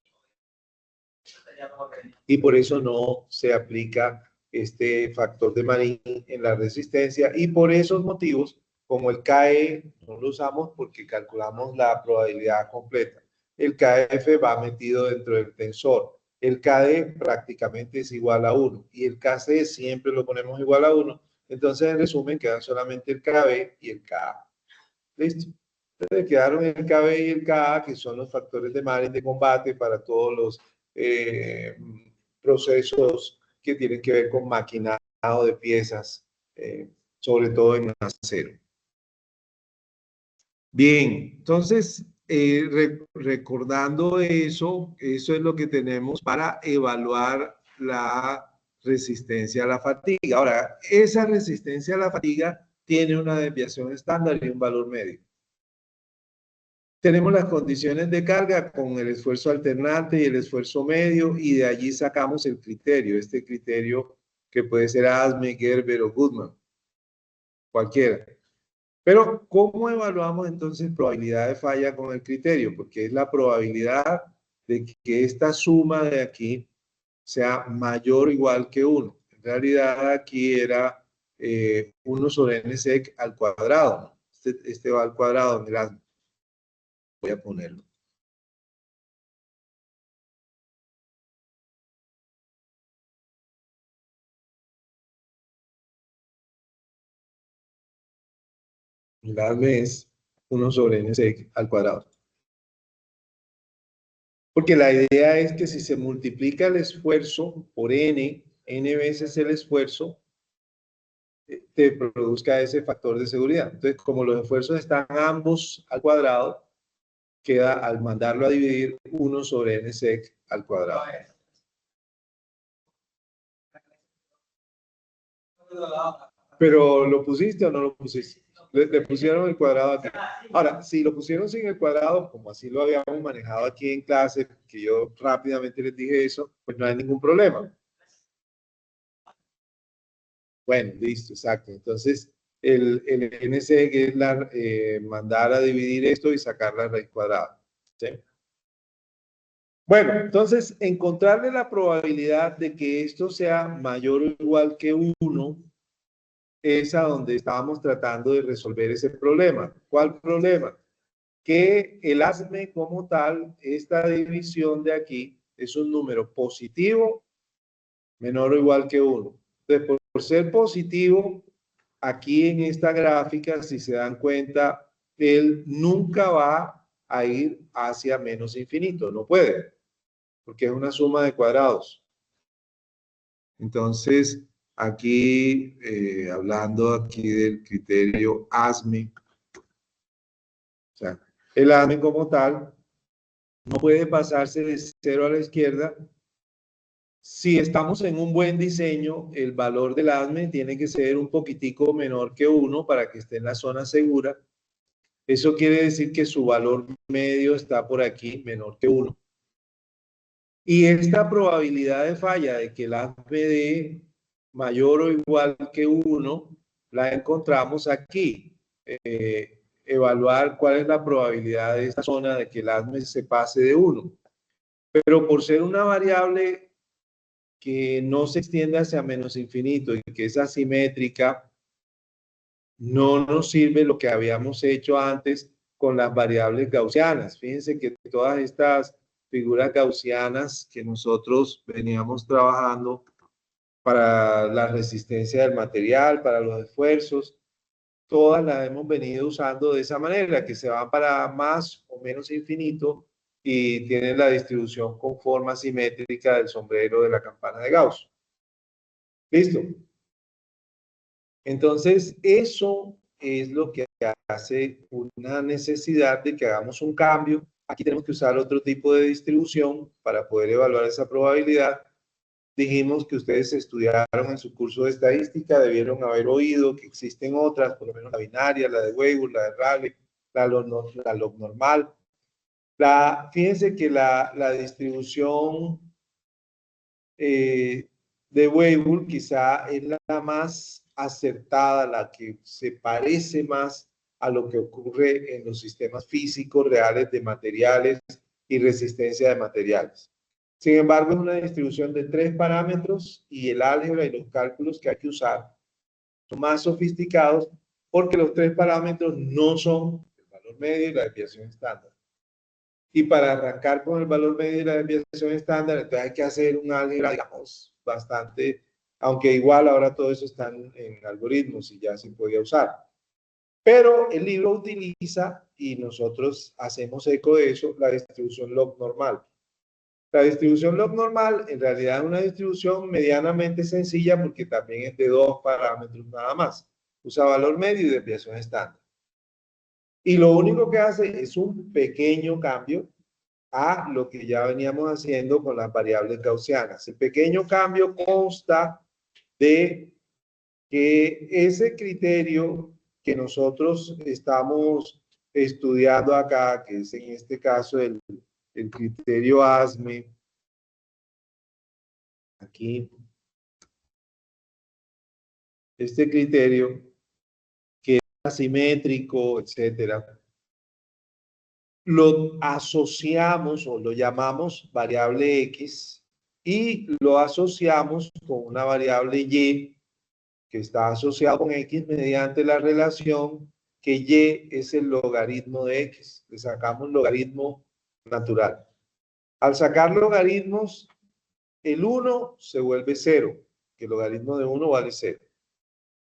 Y por eso no se aplica este factor de Marín en la resistencia. Y por esos motivos, como el KE no lo usamos porque calculamos la probabilidad completa. El KF va metido dentro del tensor. El KD prácticamente es igual a 1. Y el KC siempre lo ponemos igual a 1. Entonces, en resumen, quedan solamente el KB y el KA. ¿Listo? Entonces, quedaron el KB y el KA, que son los factores de Marín de combate para todos los procesos que tienen que ver con maquinado de piezas, sobre todo en acero. Bien, entonces, recordando eso es lo que tenemos para evaluar la resistencia a la fatiga. Ahora, esa resistencia a la fatiga tiene una desviación estándar y un valor medio. Tenemos las condiciones de carga con el esfuerzo alternante y el esfuerzo medio, y de allí sacamos el criterio, este criterio que puede ser ASME, Gerber o Goodman, cualquiera. Pero, ¿cómo evaluamos entonces probabilidad de falla con el criterio? Porque es la probabilidad de que esta suma de aquí sea mayor o igual que 1. En realidad aquí era 1 sobre n sec al cuadrado, ¿no? Este va al cuadrado en el ASME. Voy a ponerlo. El ASME es 1 sobre n sec al cuadrado. Porque la idea es que si se multiplica el esfuerzo por n veces el esfuerzo, te produzca ese factor de seguridad. Entonces, como los esfuerzos están ambos al cuadrado, queda al mandarlo a dividir 1 sobre n sec al cuadrado. Pero, ¿lo pusiste o no lo pusiste? Le pusieron el cuadrado aquí. Ahora, si lo pusieron sin el cuadrado, como así lo habíamos manejado aquí en clase, que yo rápidamente les dije eso, pues no hay ningún problema. Bueno, listo, exacto. Entonces, el NC que es mandar a dividir esto y sacar la raíz cuadrada. ¿Sí? Bueno, entonces, encontrarle la probabilidad de que esto sea mayor o igual que 1 es a donde estábamos tratando de resolver ese problema. ¿Cuál problema? Que el ASME como tal, esta división de aquí, es un número positivo menor o igual que 1. Entonces, por ser positivo, aquí en esta gráfica, si se dan cuenta, él nunca va a ir hacia menos infinito, no puede, porque es una suma de cuadrados. Entonces, aquí, hablando aquí del criterio ASME, o sea, el ASME como tal no puede pasarse de 0 a la izquierda. Si estamos en un buen diseño, el valor del ASME tiene que ser un poquitico menor que 1 para que esté en la zona segura. Eso quiere decir que su valor medio está por aquí, menor que 1. Y esta probabilidad de falla de que el ASME dé mayor o igual que 1, la encontramos aquí. Evaluar cuál es la probabilidad de esta zona de que el ASME se pase de 1. Pero por ser una variable que no se extiende hacia menos infinito y que es asimétrica, no nos sirve lo que habíamos hecho antes con las variables gaussianas. Fíjense que todas estas figuras gaussianas que nosotros veníamos trabajando para la resistencia del material, para los esfuerzos, todas las hemos venido usando de esa manera, que se van para más o menos infinito y tienen la distribución con forma simétrica del sombrero de la campana de Gauss. ¿Listo? Entonces, eso es lo que hace una necesidad de que hagamos un cambio. Aquí tenemos que usar otro tipo de distribución para poder evaluar esa probabilidad. Dijimos que ustedes estudiaron en su curso de estadística, debieron haber oído que existen otras, por lo menos la binaria, la de Weibull, la de Rayleigh, la log normal. Fíjense que la distribución de de Weibull quizá es la más acertada, la que se parece más a lo que ocurre en los sistemas físicos reales de materiales y resistencia de materiales. Sin embargo, es una distribución de 3 parámetros y el álgebra y los cálculos que hay que usar son más sofisticados porque los 3 parámetros no son el valor medio y la desviación estándar. Y para arrancar con el valor medio y la desviación estándar, entonces hay que hacer un álgebra, digamos, bastante, aunque igual ahora todo eso está en algoritmos y ya se podía usar. Pero el libro utiliza, y nosotros hacemos eco de eso, la distribución log normal. La distribución log normal en realidad es una distribución medianamente sencilla porque también es de 2 parámetros nada más. Usa valor medio y desviación estándar. Y lo único que hace es un pequeño cambio a lo que ya veníamos haciendo con las variables gaussianas. El pequeño cambio consta de que ese criterio que nosotros estamos estudiando acá, que es en este caso el criterio ASME, aquí, este criterio que es asimétrico, etcétera, lo asociamos o lo llamamos variable X y lo asociamos con una variable Y que está asociado con X mediante la relación que Y es el logaritmo de X. Le sacamos logaritmo natural. Al sacar logaritmos, el 1 se vuelve 0, que el logaritmo de 1 vale 0.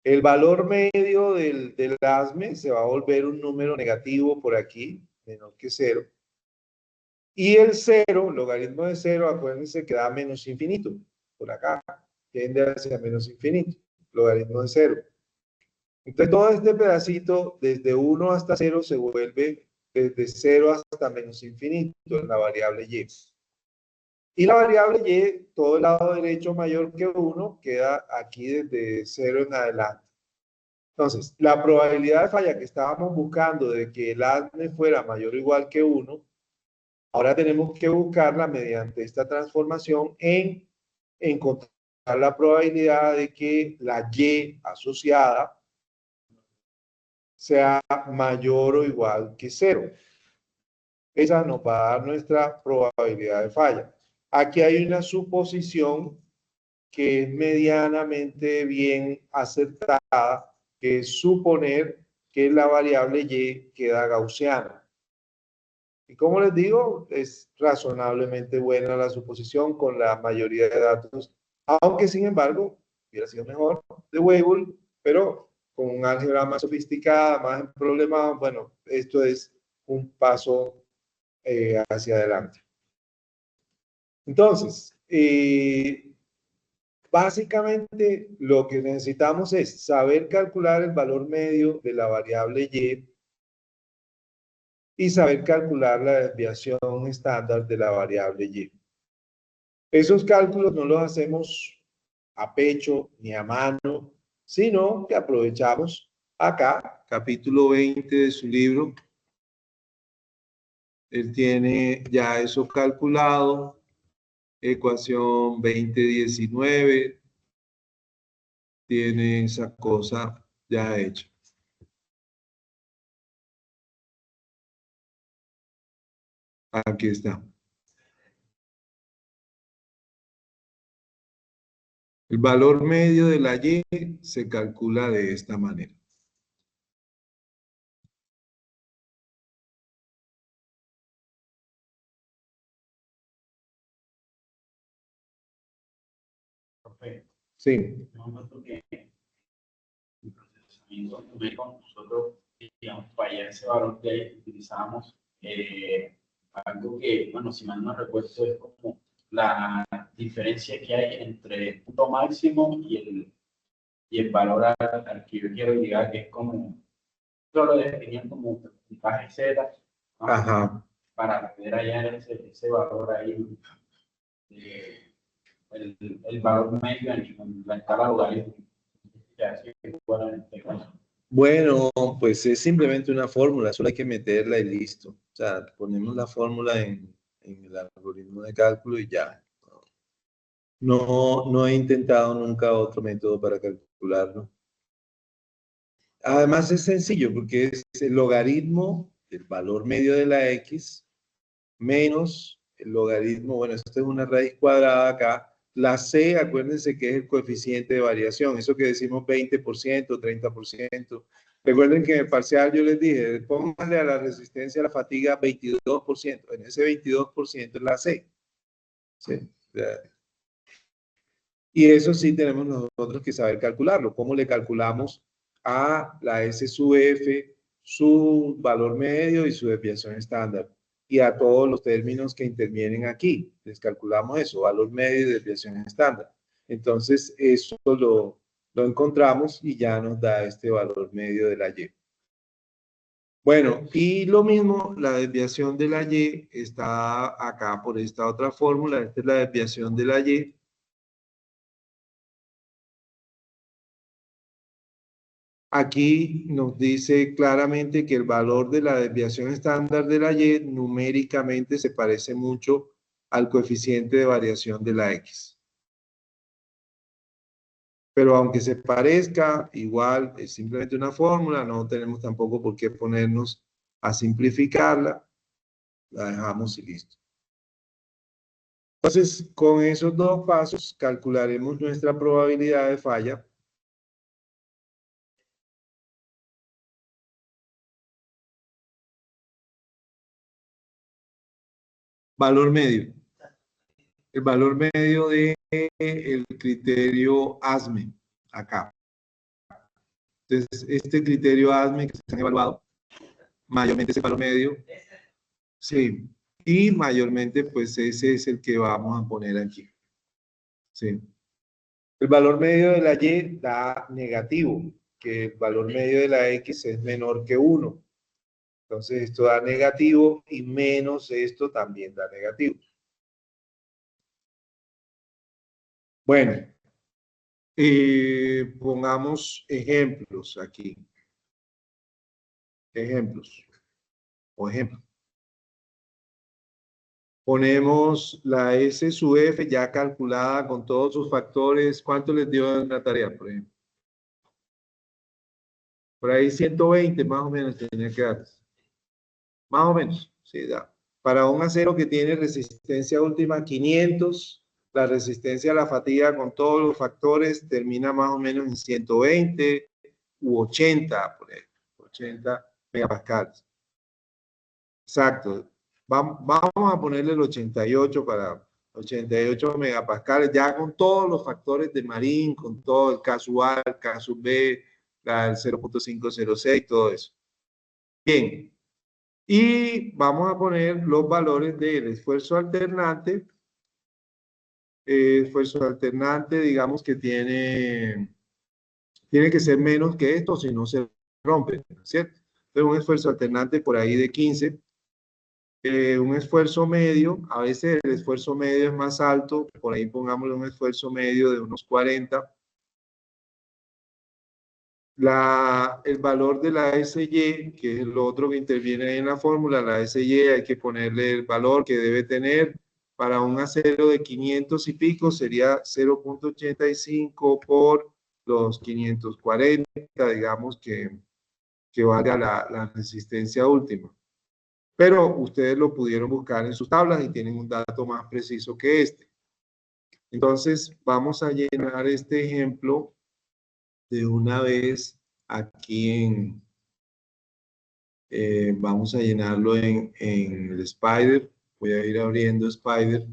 El valor medio del ASME se va a volver un número negativo por aquí, menor que 0. Y el 0, logaritmo de 0, acuérdense que da menos infinito. Por acá, tiende hacia menos infinito, logaritmo de 0. Entonces, todo este pedacito, desde 1 hasta 0, se vuelve desde 0 hasta menos infinito en la variable y. Y la variable y, todo el lado derecho mayor que 1, queda aquí desde 0 en adelante. Entonces, la probabilidad de falla que estábamos buscando de que el ASME fuera mayor o igual que 1, ahora tenemos que buscarla mediante esta transformación en encontrar la probabilidad de que la Y asociada sea mayor o igual que 0. Esa nos va a dar nuestra probabilidad de falla. Aquí hay una suposición que es medianamente bien acertada, que es suponer que la variable Y queda gaussiana. Y como les digo, es razonablemente buena la suposición con la mayoría de datos, aunque sin embargo hubiera sido mejor de Weibull, pero con un álgebra más sofisticada, más problemas, bueno, esto es un paso hacia adelante. Entonces, básicamente lo que necesitamos es saber calcular el valor medio de la variable Y saber calcular la desviación estándar de la variable Y. Esos cálculos no los hacemos a pecho ni a mano, sino que aprovechamos acá, capítulo 20 de su libro. Él tiene ya eso calculado, ecuación 2019, tiene esa cosa ya hecha. Aquí está. El valor medio de la Y se calcula de esta manera. Perfecto. Sí. El procesamiento numérico, nosotros, digamos, para hallar ese valor que utilizamos, algo que, bueno, si mal no recuerdo, es como la diferencia que hay entre el punto máximo y el valor al que yo quiero llegar, que es como, yo lo definía como un puntaje Z, ¿no? Ajá. Para poder hallar ese valor ahí, el valor medio en la escala logarítmica. Bueno, pues es simplemente una fórmula, solo hay que meterla y listo. O sea, ponemos la fórmula en el algoritmo de cálculo y ya. No he intentado nunca otro método para calcularlo. Además es sencillo porque es el logaritmo del valor medio de la x menos el logaritmo, bueno, esto es una raíz cuadrada acá. La c, acuérdense que es el coeficiente de variación, eso que decimos 20%, 30%. Recuerden que en el parcial yo les dije, pónganle a la resistencia a la fatiga 22%. En ese 22% es la c. ¿Sí? Y eso sí tenemos nosotros que saber calcularlo. ¿Cómo le calculamos a la S sub F su valor medio y su desviación estándar? Y a todos los términos que intervienen aquí. Les calculamos eso, valor medio y desviación estándar. Entonces, eso lo encontramos y ya nos da este valor medio de la Y. Bueno, y lo mismo, la desviación de la Y está acá por esta otra fórmula. Esta es la desviación de la Y. Aquí nos dice claramente que el valor de la desviación estándar de la Y numéricamente se parece mucho al coeficiente de variación de la X. Pero aunque se parezca, igual es simplemente una fórmula, no tenemos tampoco por qué ponernos a simplificarla. La dejamos y listo. Entonces, con esos dos pasos calcularemos nuestra probabilidad de falla. Valor medio. El valor medio de el criterio ASME, acá. Entonces, este criterio ASME que se han evaluado, mayormente es el valor medio. Sí. Y mayormente, pues ese es el que vamos a poner aquí. Sí. El valor medio de la Y da negativo, que el valor medio de la X es menor que 1. Entonces, esto da negativo y menos esto también da negativo. Bueno, pongamos ejemplos aquí. Ejemplos. O ejemplo. Ponemos la S sub F ya calculada con todos sus factores. ¿Cuánto les dio en la tarea, por ejemplo? Por ahí 120 más o menos tenía que dar. Más o menos, sí, da. Para un acero que tiene resistencia última 500, la resistencia a la fatiga con todos los factores termina más o menos en 120 u 80, por ejemplo, 80 megapascales. Exacto. Vamos a ponerle el 88 para 88 megapascales, ya con todos los factores de Marín, con todo el caso A, el caso B, el 0.506, todo eso. Bien. Y vamos a poner los valores del esfuerzo alternante. Esfuerzo alternante, digamos que tiene que ser menos que esto, si no se rompe, ¿cierto? Entonces, un esfuerzo alternante por ahí de 15. Un esfuerzo medio, a veces el esfuerzo medio es más alto, por ahí pongámosle un esfuerzo medio de unos 40. El valor de la SY, que es lo otro que interviene ahí en la fórmula, la SY hay que ponerle el valor que debe tener. Para un acero de 500 y pico sería 0.85 por los 540, digamos que valga la resistencia última. Pero ustedes lo pudieron buscar en sus tablas y tienen un dato más preciso que este. Entonces, vamos a llenar este ejemplo de una vez aquí vamos a llenarlo en el Spider. Voy a ir abriendo Spider.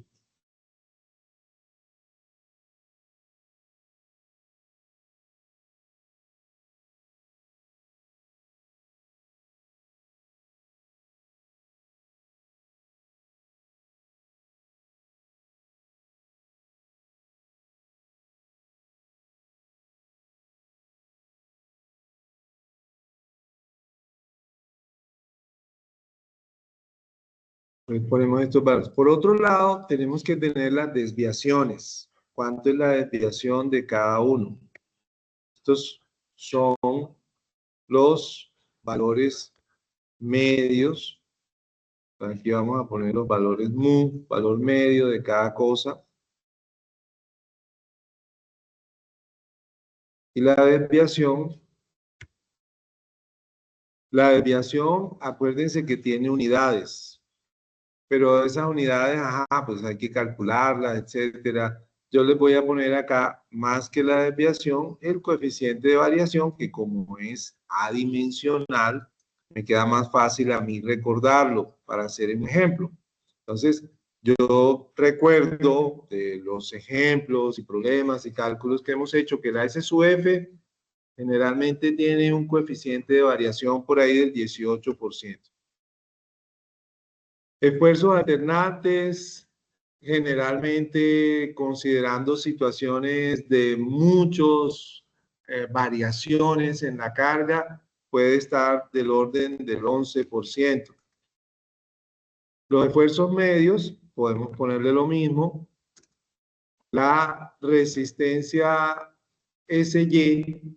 Ponemos estos valores. Por otro lado, tenemos que tener las desviaciones. ¿Cuánto es la desviación de cada uno? Estos son los valores medios. Aquí vamos a poner los valores mu, valor medio de cada cosa. Y la desviación, acuérdense que tiene unidades, pero esas unidades, ajá, pues hay que calcularlas, etcétera. Yo les voy a poner acá, más que la desviación, el coeficiente de variación, que como es adimensional, me queda más fácil a mí recordarlo para hacer un ejemplo. Entonces, yo recuerdo de los ejemplos y problemas y cálculos que hemos hecho que la S sub F generalmente tiene un coeficiente de variación por ahí del 18%. Esfuerzos alternantes, generalmente considerando situaciones de muchas variaciones en la carga, puede estar del orden del 11%. Los esfuerzos medios, podemos ponerle lo mismo. La resistencia SY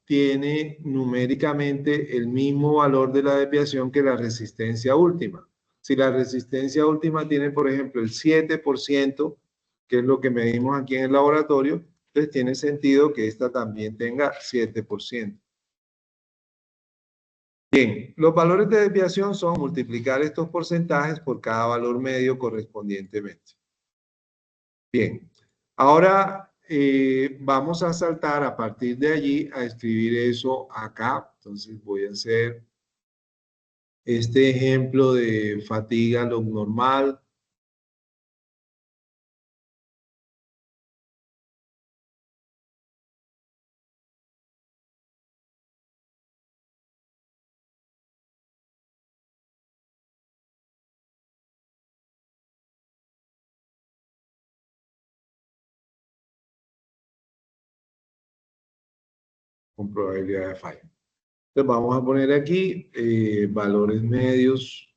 tiene numéricamente el mismo valor de la desviación que la resistencia última. Si la resistencia última tiene, por ejemplo, el 7%, que es lo que medimos aquí en el laboratorio, entonces tiene sentido que esta también tenga 7%. Bien, los valores de desviación son multiplicar estos porcentajes por cada valor medio correspondientemente. Bien, ahora vamos a saltar a partir de allí a escribir eso acá. Entonces voy a hacer este ejemplo de fatiga log normal. Con probabilidad de falla. Entonces vamos a poner aquí valores medios.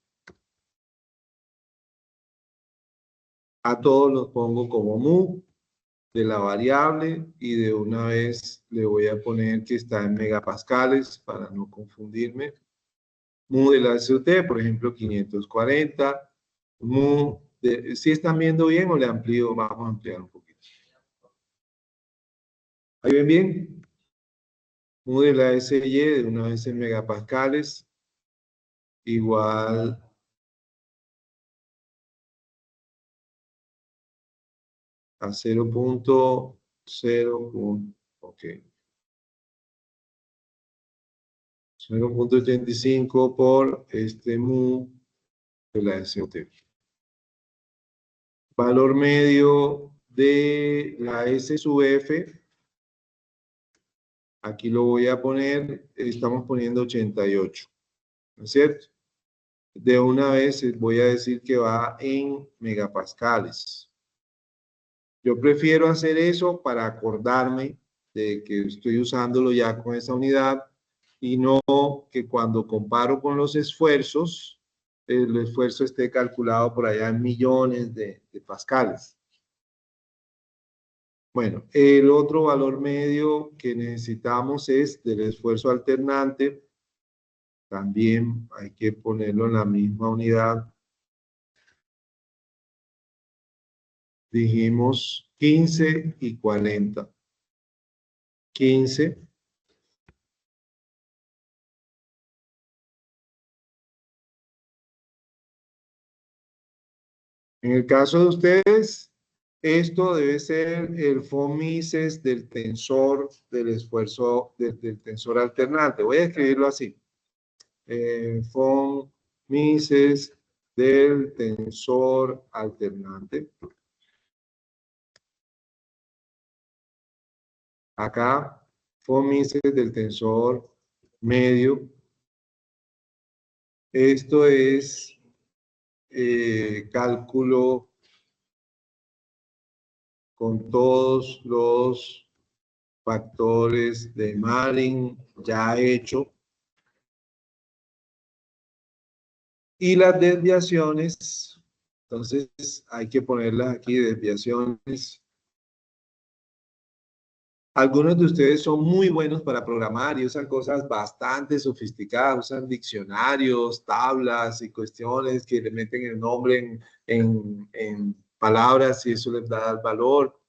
A todos los pongo como mu de la variable y de una vez le voy a poner que está en megapascales para no confundirme. Mu de la SUT, por ejemplo, 540. Mu de, ¿sí están viendo bien o le amplío? Vamos a ampliar un poquito. ¿Ahí ven bien? Mu de la SY de una vez en megapascales igual a 0.0. Ok. 0.85 por este mu de la SUT. Valor medio de la S sub F. Aquí lo voy a poner, estamos poniendo 88. ¿No es cierto? De una vez voy a decir que va en megapascales. Yo prefiero hacer eso para acordarme de que estoy usándolo ya con esa unidad y no que cuando comparo con los esfuerzos, el esfuerzo esté calculado por allá en millones de pascales. Bueno, el otro valor medio que necesitamos es del esfuerzo alternante. También hay que ponerlo en la misma unidad. Dijimos 15 y 40. 15. En el caso de ustedes, esto debe ser el von Mises del tensor del esfuerzo del tensor alternante. Voy a escribirlo así. Von Mises del tensor alternante. Acá, von Mises del tensor medio. Esto es cálculo con todos los factores de Marin ya hecho. Y las desviaciones, entonces hay que ponerlas aquí, desviaciones. Algunos de ustedes son muy buenos para programar y usan cosas bastante sofisticadas, usan diccionarios, tablas y cuestiones que le meten el nombre en palabras y eso les da el valor.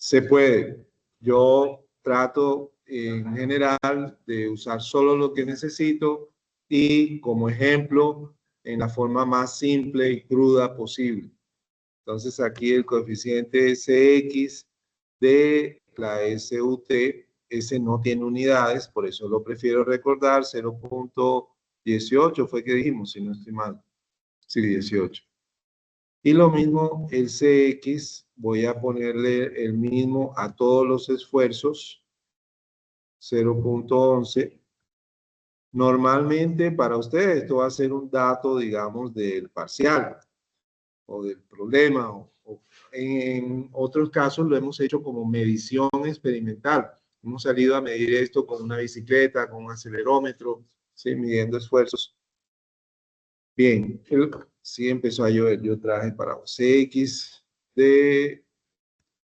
Se puede. Yo trato en general de usar solo lo que necesito y como ejemplo en la forma más simple y cruda posible. Entonces aquí el coeficiente SX de la SUT, ese no tiene unidades, por eso lo prefiero recordar, 0.18 fue que dijimos, si no estoy mal. Sí, 18. Y lo mismo el CX, voy a ponerle el mismo a todos los esfuerzos, 0.11. Normalmente para ustedes esto va a ser un dato, digamos, del parcial o del problema. O en otros casos lo hemos hecho como medición experimental. Hemos salido a medir esto con una bicicleta, con un acelerómetro, ¿sí? Midiendo esfuerzos. Bien, sí empezó a llover, yo traje para CX de,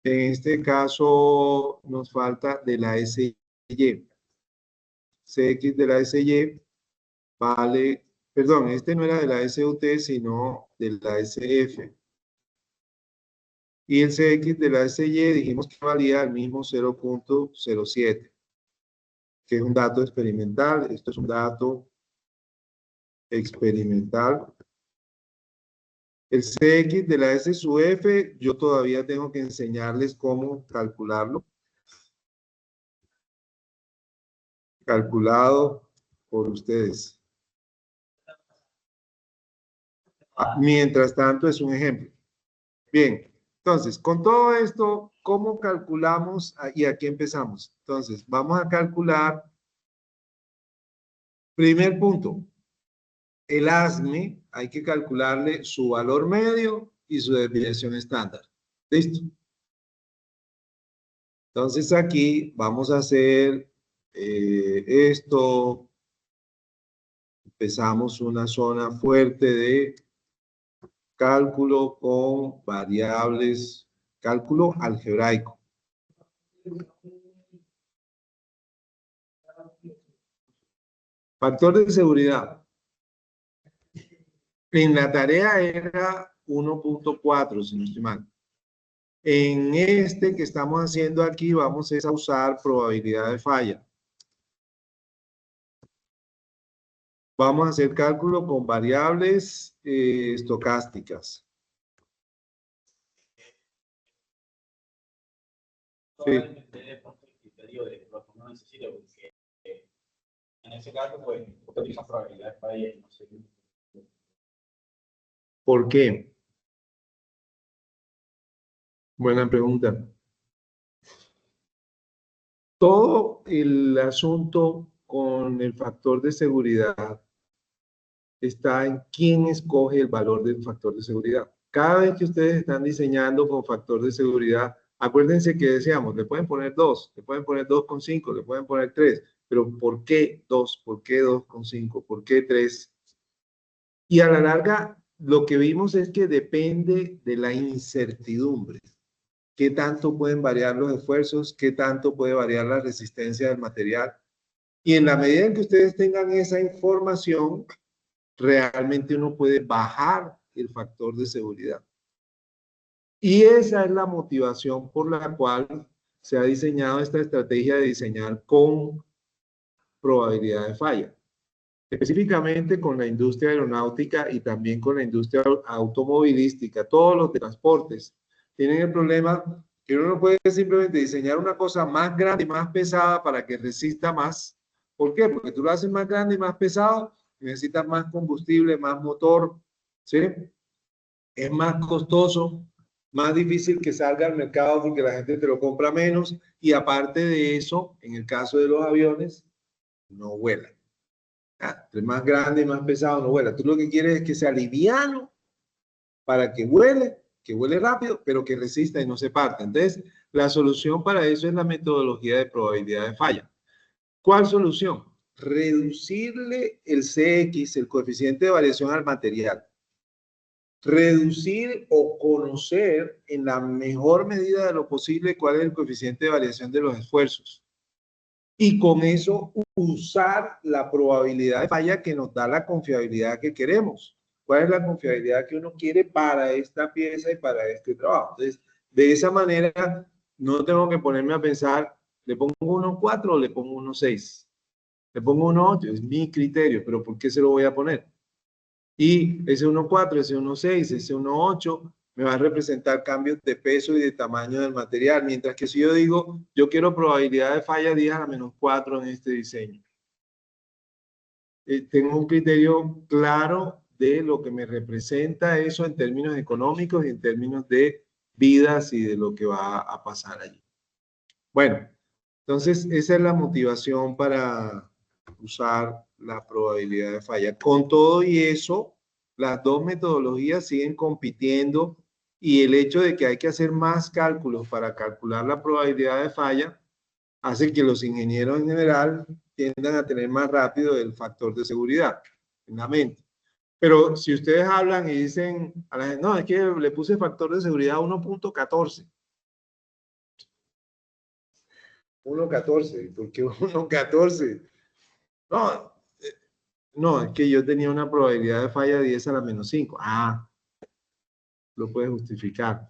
en este caso nos falta de la SY. CX de la SY vale, perdón, este no era de la SUT, sino de la SF. Y el CX de la SY dijimos que valía el mismo 0.07, que es un dato experimental. Esto es un dato experimental. El CX de la S sub F, yo todavía tengo que enseñarles cómo calcularlo. Calculado por ustedes. Mientras tanto, es un ejemplo. Bien, entonces, con todo esto, ¿cómo calculamos? Y aquí empezamos. Entonces, vamos a calcular. Primer punto. El ASME, hay que calcularle su valor medio y su desviación estándar. ¿Listo? Entonces, aquí vamos a hacer esto. Empezamos una zona fuerte de cálculo con variables, cálculo algebraico. Factor de seguridad. En la tarea era 1.4, si no estoy mal. En este que estamos haciendo aquí vamos a usar probabilidad de falla. Vamos a hacer cálculo con variables estocásticas. Sí. En ese caso, pues, utiliza probabilidad de falla y no sé. ¿Por qué? Buena pregunta. Todo el asunto con el factor de seguridad está en quién escoge el valor del factor de seguridad. Cada vez que ustedes están diseñando con factor de seguridad, acuérdense que decíamos, le pueden poner 2, le pueden poner 2,5, le pueden poner 3, pero ¿por qué 2? ¿Por qué 2,5? ¿Por qué 3? Y a la larga, lo que vimos es que depende de la incertidumbre. ¿Qué tanto pueden variar los esfuerzos? ¿Qué tanto puede variar la resistencia del material? Y en la medida en que ustedes tengan esa información, realmente uno puede bajar el factor de seguridad. Y esa es la motivación por la cual se ha diseñado esta estrategia de diseñar con probabilidad de falla. Específicamente con la industria aeronáutica y también con la industria automovilística, todos los transportes tienen el problema que uno no puede simplemente diseñar una cosa más grande y más pesada para que resista más. ¿Por qué? Porque tú lo haces más grande y más pesado, necesitas más combustible, más motor, ¿sí? Es más costoso, más difícil que salga al mercado porque la gente te lo compra menos y aparte de eso, en el caso de los aviones, no vuelan. Entre más grande y más pesado no vuela. Tú lo que quieres es que sea liviano para que vuele rápido, pero que resista y no se parta. Entonces, la solución para eso es la metodología de probabilidad de falla. ¿Cuál solución? Reducirle el CX, el coeficiente de variación al material. Reducir o conocer en la mejor medida de lo posible cuál es el coeficiente de variación de los esfuerzos. Y con eso usar la probabilidad de falla que nos da la confiabilidad que queremos. ¿Cuál es la confiabilidad que uno quiere para esta pieza y para este trabajo? Entonces, de esa manera no tengo que ponerme a pensar, ¿le pongo 1.4 o le pongo 1.6? Le pongo 1.8, es mi criterio, pero ¿por qué se lo voy a poner? Y ese 1.4, ese 1.6, ese 1.8 me va a representar cambios de peso y de tamaño del material, mientras que si yo digo, yo quiero probabilidad de falla 10 a la menos 4 en este diseño. Tengo un criterio claro de lo que me representa eso en términos económicos y en términos de vidas y de lo que va a pasar allí. Bueno, entonces esa es la motivación para usar la probabilidad de falla. Con todo y eso, las dos metodologías siguen compitiendo y el hecho de que hay que hacer más cálculos para calcular la probabilidad de falla hace que los ingenieros en general tiendan a tener más rápido el factor de seguridad en la mente. Pero si ustedes hablan y dicen a la gente, no, es que le puse factor de seguridad 1.14. 1.14, ¿por qué 1.14? No, no, es que yo tenía una probabilidad de falla de 10 a la menos 5. Ah, lo puede justificar.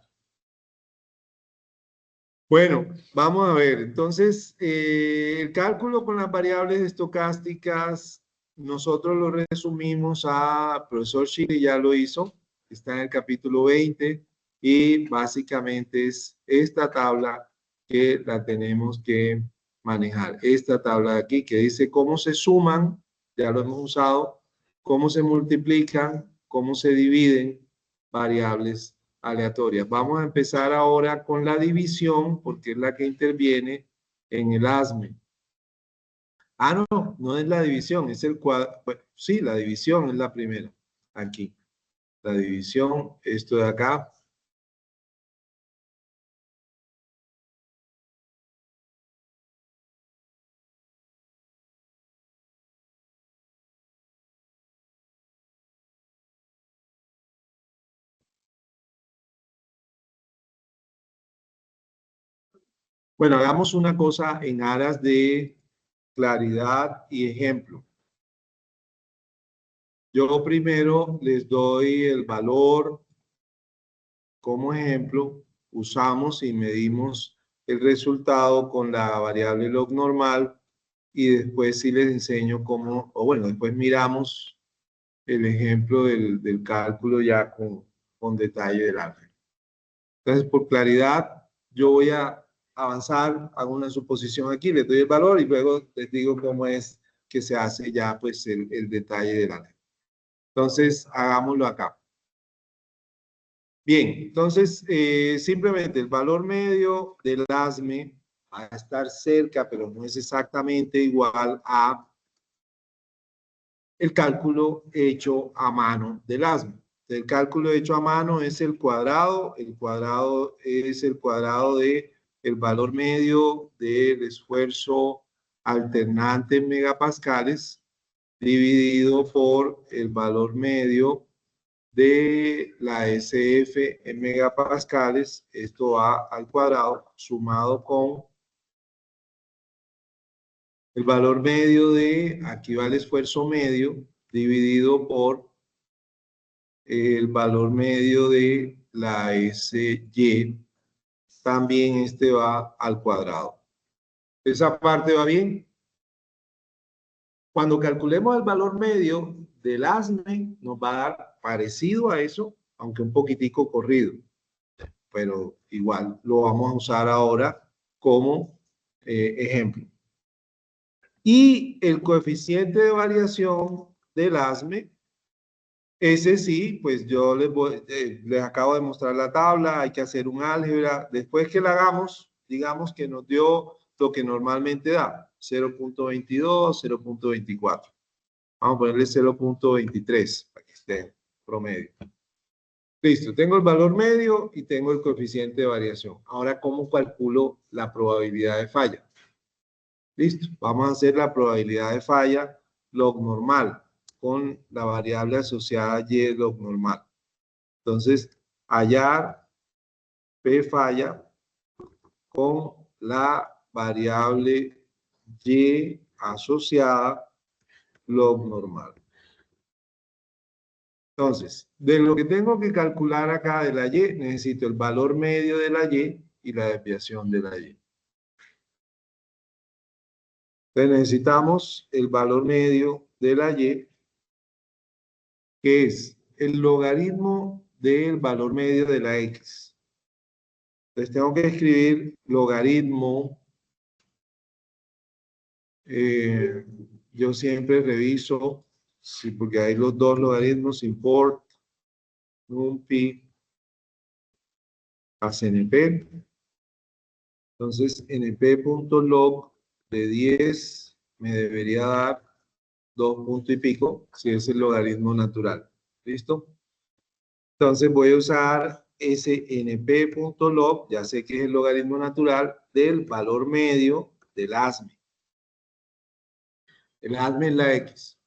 Bueno, vamos a ver. Entonces, el cálculo con las variables estocásticas, nosotros lo resumimos a, profesor Chile ya lo hizo, está en el capítulo 20 y básicamente es esta tabla que la tenemos que manejar. Esta tabla de aquí que dice cómo se suman, ya lo hemos usado, cómo se multiplican, cómo se dividen variables aleatorias. Vamos a empezar ahora con la división, porque es la que interviene en el ASME. Ah, no, no es la división, es el cuadrado. Bueno, sí, la división es la primera. Aquí. La división, esto de acá. Bueno, hagamos una cosa en aras de claridad y ejemplo. Yo primero les doy el valor como ejemplo. Usamos y medimos el resultado con la variable log normal y después sí les enseño cómo, o bueno, después miramos el ejemplo del cálculo ya con detalle del álgebra. Entonces, por claridad, yo voy a avanzar, hago una suposición aquí, les doy el valor y luego les digo cómo es que se hace ya pues el detalle del álgebra. Entonces, hagámoslo acá. Bien, entonces simplemente el valor medio del ASME va a estar cerca, pero no es exactamente igual a el cálculo hecho a mano del ASME. El cálculo hecho a mano es el cuadrado es el cuadrado de el valor medio del esfuerzo alternante en megapascales dividido por el valor medio de la SF en megapascales, esto va al cuadrado, sumado con el valor medio de, aquí va el esfuerzo medio, dividido por el valor medio de la SY, también este va al cuadrado. ¿Esa parte va bien? Cuando calculemos el valor medio del ASME, nos va a dar parecido a eso, aunque un poquitico corrido. Pero igual lo vamos a usar ahora como ejemplo. Y el coeficiente de variación del ASME, ese sí, pues yo les acabo de mostrar la tabla, hay que hacer un álgebra. Después que la hagamos, digamos que nos dio lo que normalmente da, 0.22, 0.24. Vamos a ponerle 0.23 para que esté promedio. Listo, tengo el valor medio y tengo el coeficiente de variación. Ahora, ¿cómo calculo la probabilidad de falla? Listo, vamos a hacer la probabilidad de falla log normal con la variable asociada y log normal. Entonces, hallar P falla con la variable y asociada log normal. Entonces, de lo que tengo que calcular acá de la Y, necesito el valor medio de la Y y la desviación de la y. Entonces necesitamos el valor medio de la y, que es el logaritmo del valor medio de la x. Entonces tengo que escribir logaritmo. Yo siempre reviso, sí, porque hay los dos logaritmos, import numpy a cnp. Entonces np.log de 10 me debería dar 2 puntos y pico, si es el logaritmo natural. ¿Listo? Entonces voy a usar ese np.log, ya sé que es el logaritmo natural del valor medio del ASME. El ASME es la X.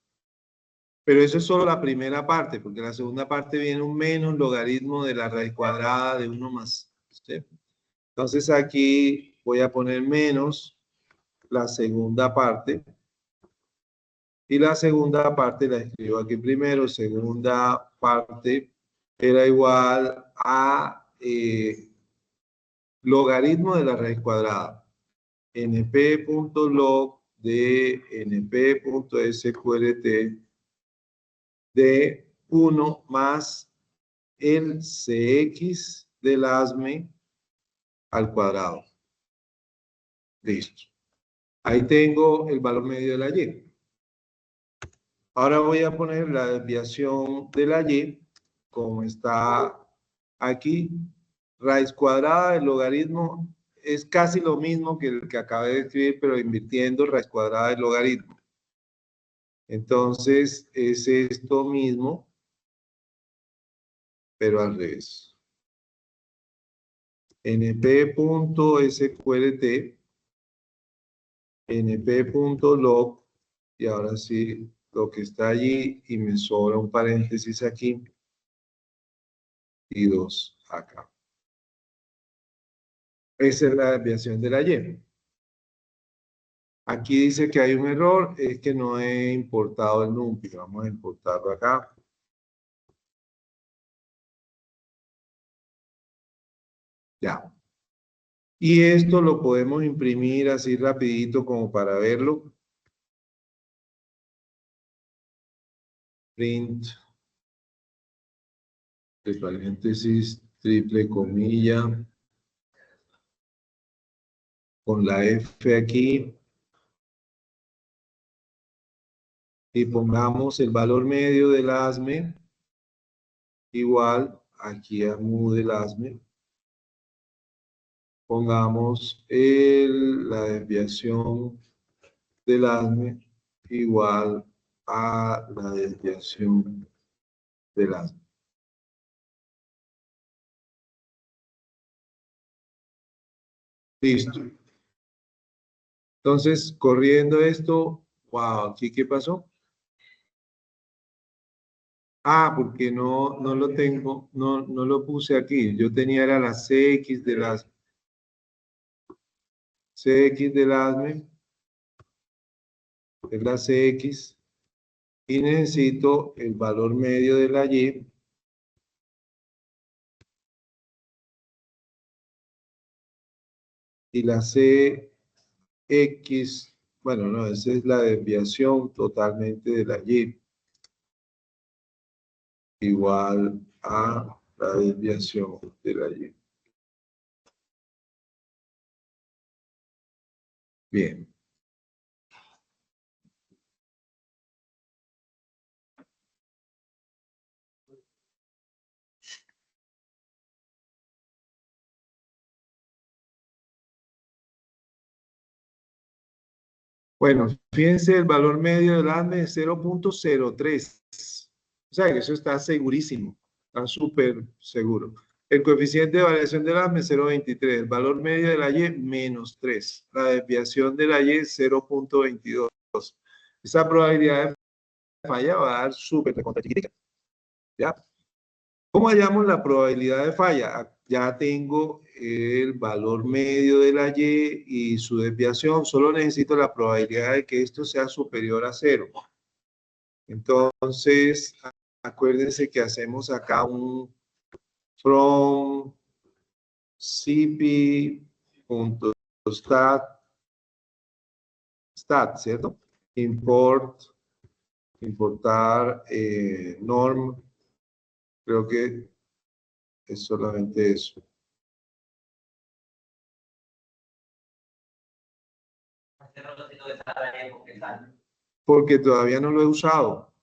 Pero eso es solo la primera parte, porque la segunda parte viene un menos logaritmo de la raíz cuadrada de 1 más. ¿Sí? Entonces aquí voy a poner menos la segunda parte. Y la segunda parte la escribo aquí primero. Segunda parte era igual a logaritmo de la raíz cuadrada. np.log de np.sqrt de 1 más el cx del ASME al cuadrado. Listo. Ahí tengo el valor medio de la y. Ahora voy a poner la desviación de la y, como está aquí. Raíz cuadrada del logaritmo es casi lo mismo que el que acabé de escribir, pero invirtiendo raíz cuadrada del logaritmo. Entonces, es esto mismo, pero al revés. np.sqrt, np.log, y ahora sí, lo que está allí, y me sobra un paréntesis aquí, y 2 acá. Esa es la desviación de la y. Aquí dice que hay un error, es que no he importado el numpy. Vamos a importarlo acá. Ya. Y esto lo podemos imprimir así rapidito como para verlo. Print, entre paréntesis, triple comilla, con la F aquí. Y pongamos el valor medio del ASME igual aquí a mu del ASME. Pongamos la desviación del ASME igual a la desviación del ASME. Listo. Entonces, corriendo esto, wow, ¿aquí qué pasó? Ah, porque no lo tengo, no lo puse aquí. Yo tenía era la CX del ASME. CX del ASME es la CX. Y necesito el valor medio de la Y. Y la CX, bueno, no, esa es la desviación totalmente de la Y. Igual a la desviación de la Y. Bien. Bueno, fíjense, el valor medio del ASME es 0.03. O sea que eso está segurísimo, está súper seguro. El coeficiente de variación del ASME es 0.23. El valor medio de la Y, menos 3. La desviación de la Y es 0.22. Esa probabilidad de falla va a dar súper chiquitica. ¿Ya? ¿Cómo hallamos la probabilidad de falla? Ya tengo el valor medio de la Y y su desviación. Solo necesito la probabilidad de que esto sea superior a 0. Entonces, acuérdense que hacemos acá un from cp.stat, ¿cierto? Importar norm, creo que es solamente eso. Porque todavía no lo he usado.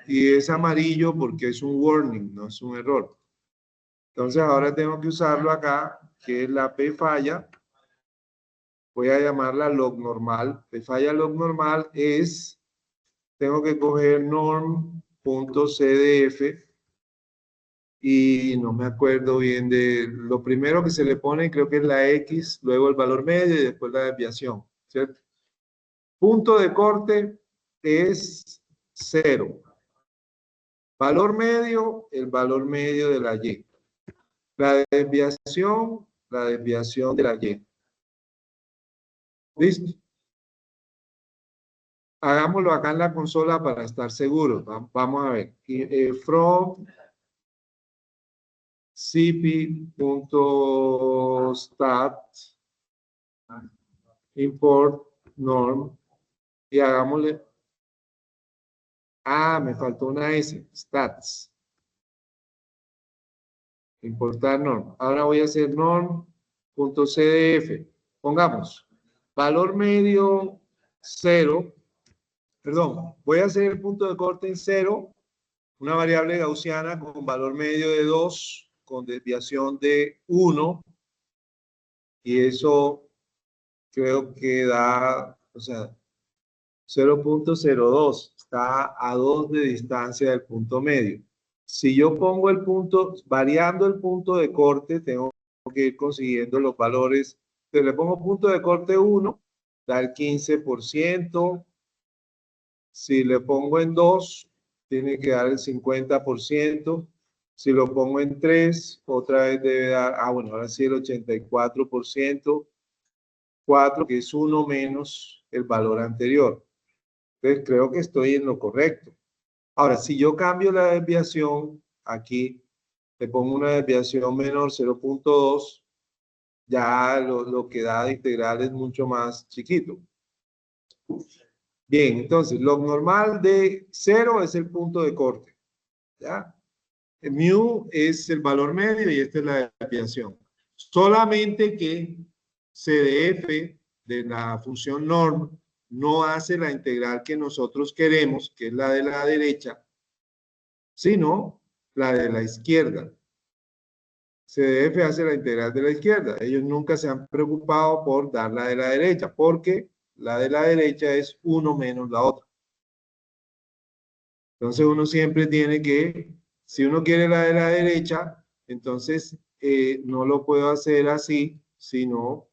Y es amarillo porque es un warning, no es un error. Entonces ahora tengo que usarlo acá, que es la p falla. Voy a llamarla log normal. P falla log normal es, tengo que coger norm.cdf y no me acuerdo bien de lo primero que se le pone, creo que es la X, luego el valor medio y después la desviación, ¿cierto? Punto de corte es 0. Valor medio, el valor medio de la Y. La desviación de la Y. ¿Listo? Hagámoslo acá en la consola para estar seguros. Vamos a ver. From cp.stat import norm y hagámosle. Me faltó una S. Stats. Importar norm. Ahora voy a hacer norm.cdf. Pongamos valor medio 0. Perdón, voy a hacer el punto de corte en 0, una variable gaussiana con valor medio de 2, con desviación de 1, y eso creo que da, o sea, 0.02, está a 2 de distancia del punto medio. Si yo pongo el punto, variando el punto de corte, tengo que ir consiguiendo los valores. Si le pongo punto de corte 1, da el 15%. Si le pongo en 2, tiene que dar el 50%. Si lo pongo en 3, otra vez debe dar, bueno, ahora sí el 84%. 4, que es 1 menos el valor anterior. Entonces creo que estoy en lo correcto. Ahora, si yo cambio la desviación, aquí le pongo una desviación menor 0.2, ya lo que da de integral es mucho más chiquito. Bien, entonces, log normal de 0 es el punto de corte. ¿Ya? El mu es el valor medio y esta es la desviación. Solamente que CDF de la función norm no hace la integral que nosotros queremos, que es la de la derecha, sino la de la izquierda. CDF hace la integral de la izquierda. Ellos nunca se han preocupado por dar la de la derecha, porque la de la derecha es 1 menos la otra. Entonces uno siempre tiene que, si uno quiere la de la derecha, entonces no lo puedo hacer así, sino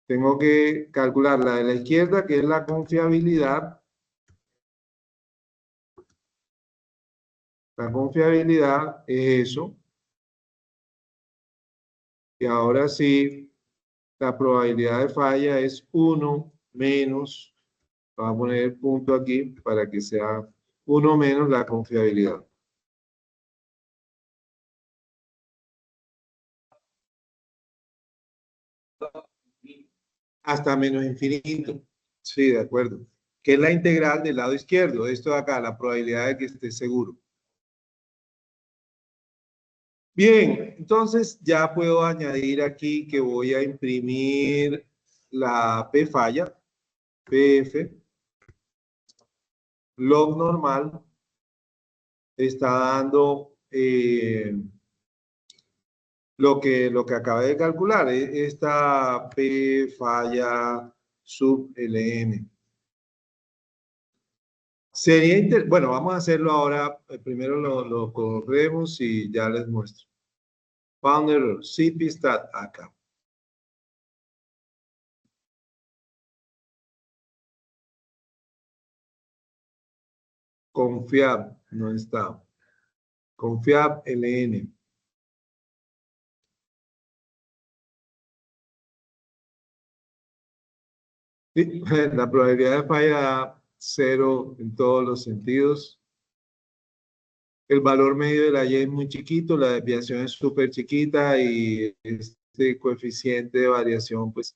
tengo que calcular la de la izquierda, que es la confiabilidad. La confiabilidad es eso. Y ahora sí, la probabilidad de falla es 1 menos, vamos a poner el punto aquí para que sea 1 menos la confiabilidad. Hasta menos infinito. Sí, de acuerdo. Que es la integral del lado izquierdo. Esto de acá, la probabilidad de que esté seguro. Bien, entonces ya puedo añadir aquí que voy a imprimir la P falla, PF, log normal, está dando lo que acabé de calcular, esta P falla sub LN. Bueno, vamos a hacerlo ahora. Primero lo corremos y ya les muestro. Found error, cp.stat acá. Confiab no está. Confiab LN. Sí, la probabilidad de falla 0 en todos los sentidos. el valor medio de la Y es muy chiquito, la desviación es súper chiquita y este coeficiente de variación, pues.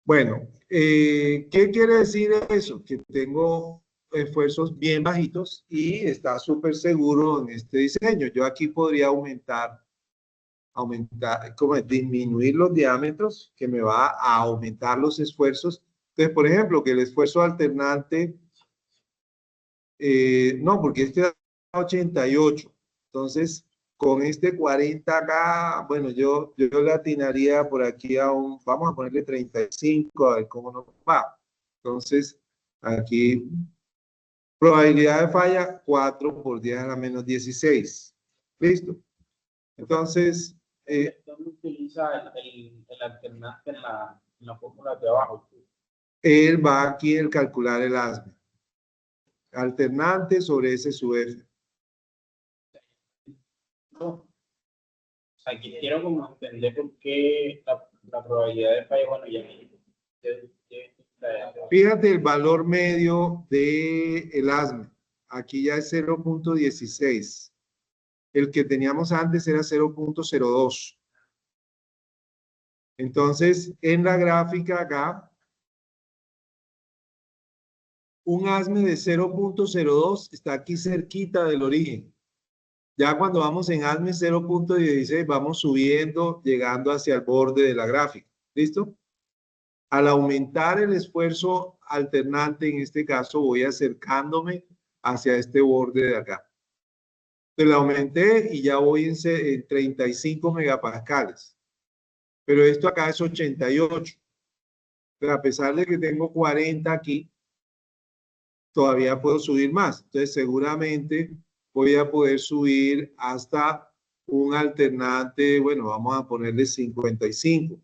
Bueno, ¿qué quiere decir eso? Que tengo esfuerzos bien bajitos y está súper seguro en este diseño. Yo aquí podría aumentar, como disminuir los diámetros, que me va a aumentar los esfuerzos. Entonces, por ejemplo, que el esfuerzo alternante, no, porque este da 88. Entonces, con este 40 acá, bueno, yo le atinaría por aquí a un, vamos a ponerle 35, a ver cómo nos va. Entonces, aquí, probabilidad de falla, 4 por 10 a la menos 16. ¿Listo? Entonces, ¿Dónde utiliza el alternante en la fórmula de abajo? él va aquí a calcular el ASME. Alternante sobre S sub F. No. O sea, aquí quiero como entender por qué la probabilidad de falla, bueno, ya Fíjate el valor medio del ASME. Aquí ya es 0.16. El que teníamos antes era 0.02. Entonces, en la gráfica acá, un ASME de 0.02 está aquí cerquita del origen. Ya cuando vamos en ASME 0.16, vamos subiendo, llegando hacia el borde de la gráfica. ¿Listo? Al aumentar el esfuerzo alternante, en este caso, voy acercándome hacia este borde de acá. Entonces, la aumenté y ya voy en 35 megapascales. Pero esto acá es 88. Pero a pesar de que tengo 40 aquí, todavía puedo subir más. Entonces, seguramente voy a poder subir hasta un alternante, bueno, vamos a ponerle 55.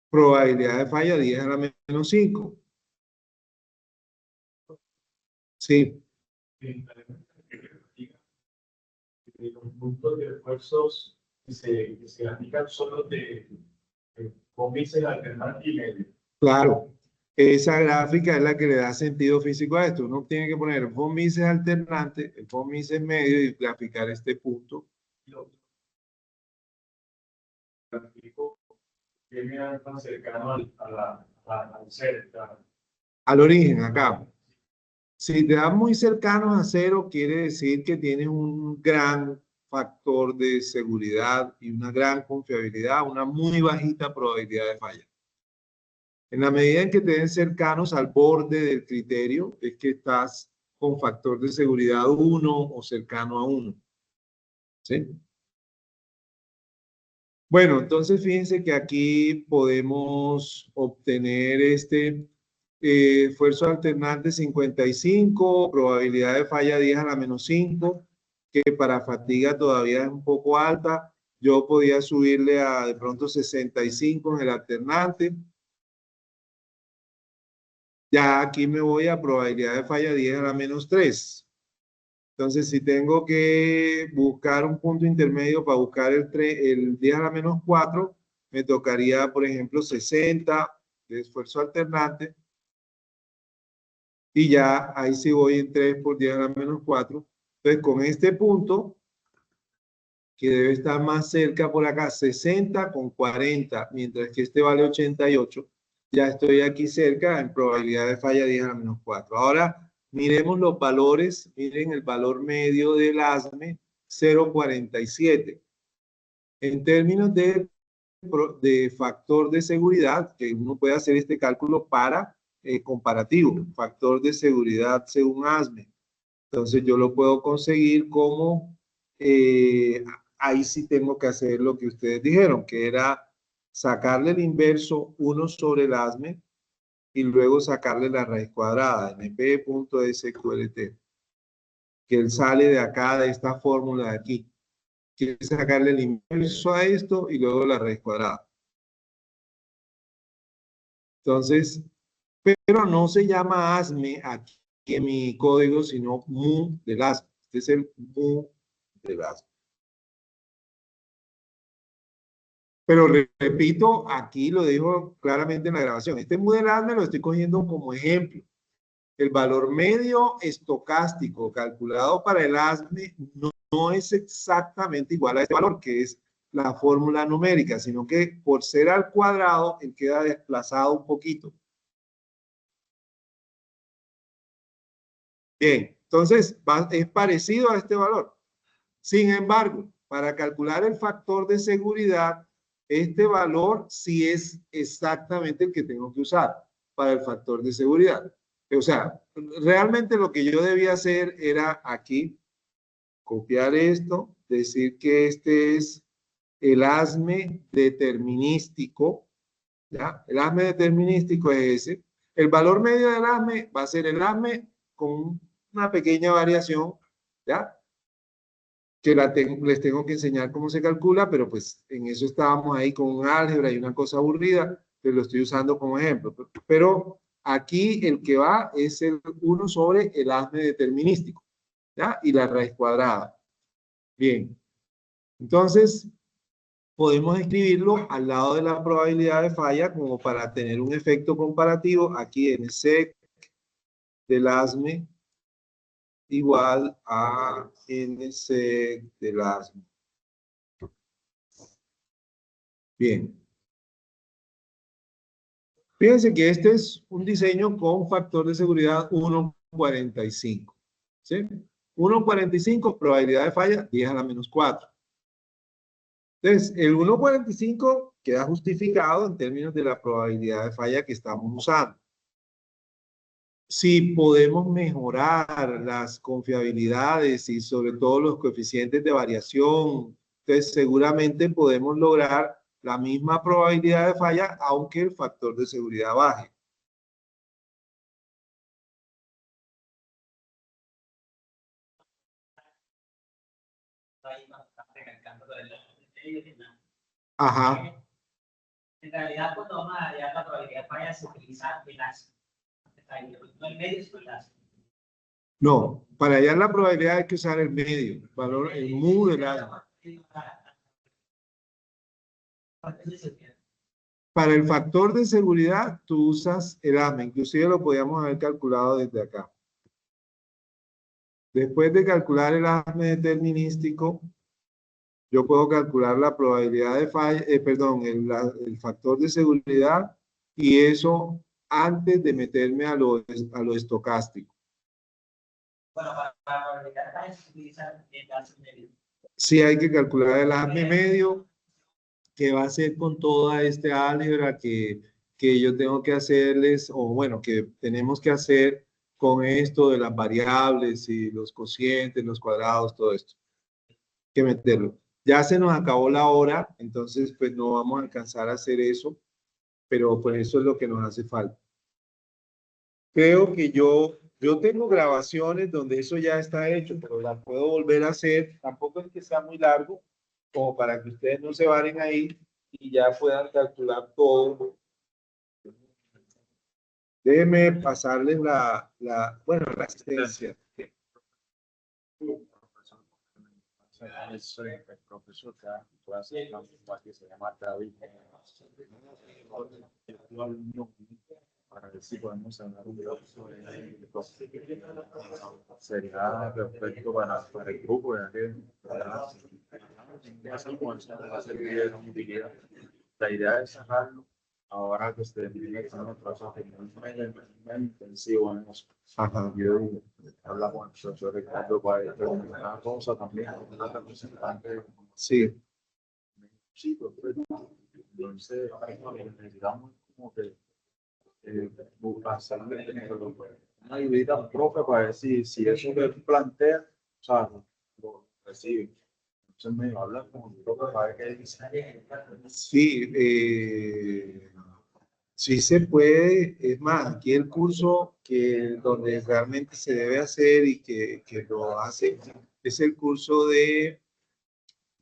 Probabilidad de falla 10 a la menos 5. Sí. Los puntos de esfuerzos que se aplican solo de cómplices alternativos y medios. Claro, esa gráfica es la que le da sentido físico a esto. Uno tiene que poner el von Mises alternante, el von Mises medio y graficar este punto. Viene tan cercano al ser. Al origen, acá. Si te da muy cercanos a cero, quiere decir que tienes un gran factor de seguridad y una gran confiabilidad, una muy bajita probabilidad de falla. En la medida en que te den cercanos al borde del criterio, es que estás con factor de seguridad 1 o cercano a 1. ¿Sí? Bueno, entonces fíjense que aquí podemos obtener este esfuerzo alternante 55, probabilidad de falla 10 a la menos 5, que para fatiga todavía es un poco alta. Yo podía subirle a de pronto 65 en el alternante. Ya aquí me voy a probabilidad de falla 10 a la menos 3. Entonces, si tengo que buscar un punto intermedio para buscar el 10 a la menos 4, me tocaría, por ejemplo, 60 de esfuerzo alternante. Y ya ahí sí voy en 3 por 10 a la menos 4. Entonces, con este punto, que debe estar más cerca por acá, 60 con 40, mientras que este vale 88, ya estoy aquí cerca en probabilidad de falla 10 a la menos 4. Ahora, miremos los valores. Miren el valor medio del ASME, 0.47. En términos de factor de seguridad, que uno puede hacer este cálculo para comparativo, factor de seguridad según ASME. Entonces yo lo puedo conseguir como, ahí sí tengo que hacer lo que ustedes dijeron, que era sacarle el inverso 1 sobre el ASME y luego sacarle la raíz cuadrada, np.sqlt, que él sale de acá, de esta fórmula de aquí. Quiere sacarle el inverso a esto y luego la raíz cuadrada. Entonces, pero no se llama ASME aquí en mi código, sino mu del ASME. Este es el mu del ASME. Pero repito, aquí lo dijo claramente en la grabación. Este mu del ASME lo estoy cogiendo como ejemplo. el valor medio estocástico calculado para el ASME no es exactamente igual a este valor, que es la fórmula numérica, sino que por ser al cuadrado, él queda desplazado un poquito. Bien, entonces es parecido a este valor. Sin embargo, para calcular el factor de seguridad, este valor sí es exactamente el que tengo que usar para el factor de seguridad. O sea, realmente lo que yo debía hacer era aquí copiar esto, decir que este es el ASME determinístico, ¿ya? El ASME determinístico es ese. El valor medio del ASME va a ser el ASME con una pequeña variación, ¿ya? Que les tengo que enseñar cómo se calcula, pero pues en eso estábamos ahí con un álgebra y una cosa aburrida, que lo estoy usando como ejemplo. Pero aquí el que va es el 1 sobre el ASME determinístico, ¿ya? Y la raíz cuadrada. Bien. Entonces, podemos escribirlo al lado de la probabilidad de falla como para tener un efecto comparativo. Aquí en sec del ASME igual a nsec del ASME. Bien. Fíjense que este es un diseño con factor de seguridad 1.45. ¿Sí? 1.45, probabilidad de falla 10 a la menos 4. Entonces, el 1.45 queda justificado en términos de la probabilidad de falla que estamos usando. Si podemos mejorar las confiabilidades y sobre todo los coeficientes de variación, entonces seguramente podemos lograr la misma probabilidad de falla, aunque el factor de seguridad baje. Ajá. En realidad, cuando vamos a hallar la probabilidad de falla, se utiliza el ASME. No el medio, sino el ASME. No, para hallar la probabilidad hay que usar el medio, el valor, el mu del ASME. Para el factor de seguridad, tú usas el ASME. Inclusive lo podíamos haber calculado desde acá. Después de calcular el ASME determinístico, yo puedo calcular la probabilidad de falla, el factor de seguridad, y eso antes de meterme a lo estocástico. Bueno, para la probabilidad de falla se utiliza el ASME medio. Sí hay que calcular el ASME medio, que va a ser con toda esta álgebra que yo tengo que hacerles, o bueno, que tenemos que hacer con esto de las variables y los cocientes, los cuadrados, todo esto. Hay que meterlo. Ya se nos acabó la hora, entonces pues no vamos a alcanzar a hacer eso, pero pues eso es lo que nos hace falta. Creo que yo tengo grabaciones donde eso ya está hecho, pero las puedo volver a hacer. Tampoco es que sea muy largo, como para que ustedes no se varen ahí y ya puedan calcular todo. Déjenme pasarles la asistencia. El profesor que hace que se llama David, para ver si podemos hablar un poco sobre sería perfecto para el grupo, ya que la idea es cerrarlo ahora que se termine con el proceso muy intensivo en eso. Yo hablo con el profesor Ricardo para una cosa también, una representante. Sí. Sí, perfecto. Entonces, necesitamos como que hacerle una ayudita profe para ver si eso que plantea, o sea, lo recibe. Entonces me habla con el profe para ver qué dice. Sí, sí se puede. Es más, aquí el curso donde realmente se debe hacer y que lo hace es el curso de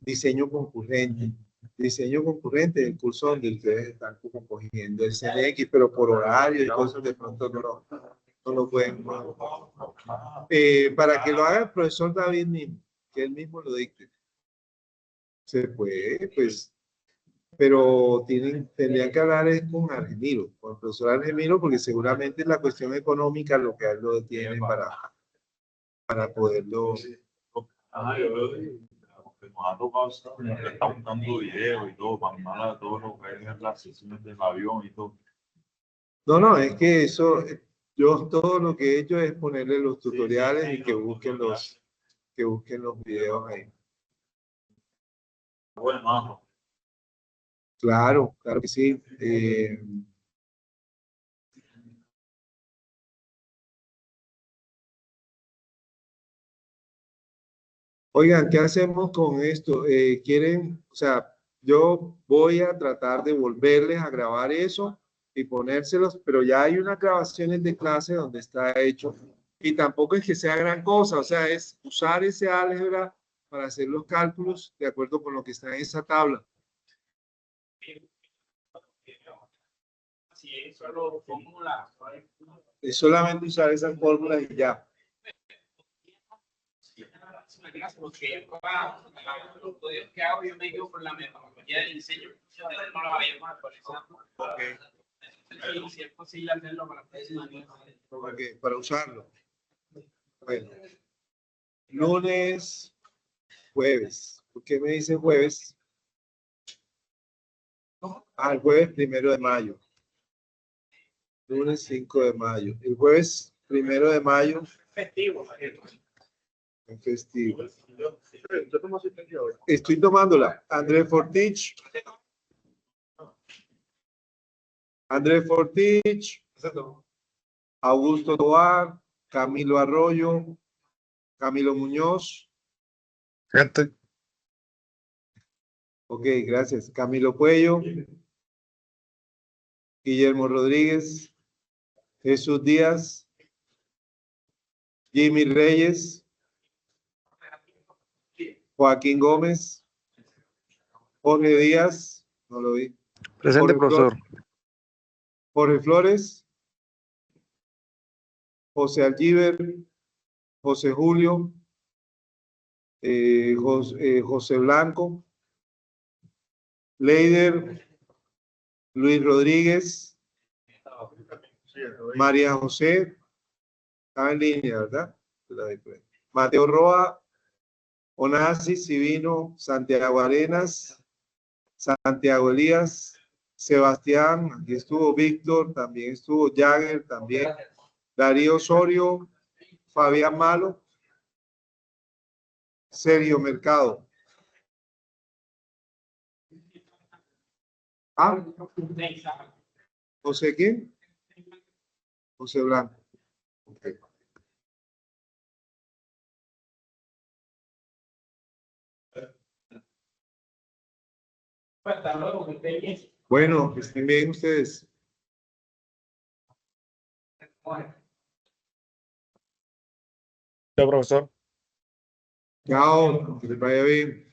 diseño concurrente. Diseño concurrente, el curso donde ustedes están como cogiendo el CNX, pero por horario y cosas de pronto no lo pueden. Para que lo haga el profesor David mismo, que él mismo lo dicte. Se puede, pues, pero tendrían que hablar es con Argemiro, con el profesor Argemiro, porque seguramente la cuestión económica lo que a él lo detiene para poderlo. Ajá, yo veo que nos ha tocado, está buscando videos y todo, para mandar a todos los que es las sesiones del avión y todo. No, es que eso, yo todo lo que he hecho es ponerle los tutoriales y que busquen los videos ahí. Bueno, Claro, claro que sí. Oigan, ¿qué hacemos con esto? ¿Quieren, o sea, yo voy a tratar de volverles a grabar eso y ponérselos, pero ya hay unas grabaciones de clase donde está hecho y tampoco es que sea gran cosa, o sea, es usar ese álgebra para hacer los cálculos de acuerdo con lo que está en esa tabla. Si es solo fórmula. Es solamente usar esas fórmulas y ya. Porque los estudios que hago yo me guío por la metodología del diseño, no la vayamos a actualizar. Y si es posible hacerlo para la próxima. Para usarlo. Bueno, lunes, jueves. ¿Por qué me dice jueves? El jueves 1 de mayo. Lunes 5 de mayo. El jueves 1 de mayo. Festivo. En festivo. Estoy tomándola. Andrés Fortich. Augusto Tovar. Camilo Arroyo. Camilo Muñoz. Gente. Ok, gracias. Camilo Cuello. Guillermo Rodríguez. Jesús Díaz. Jimmy Reyes. Joaquín Gómez. Jorge Díaz. No lo vi. Presente, profesor. Jorge Flores. José Algiver. José Julio. José Blanco. Leider. Luis Rodríguez. María José. Estaba en línea, ¿verdad? Mateo Roa. Onassis Sivino. Santiago Arenas. Santiago Elías. Sebastián. Aquí estuvo Víctor. También estuvo Jagger. También. Darío Osorio. Fabián Malo. Sergio Mercado. ¿José quién? José Blanco. Okay. Bueno, que estén bien ustedes. Chao, profesor. Chao, que les vaya bien.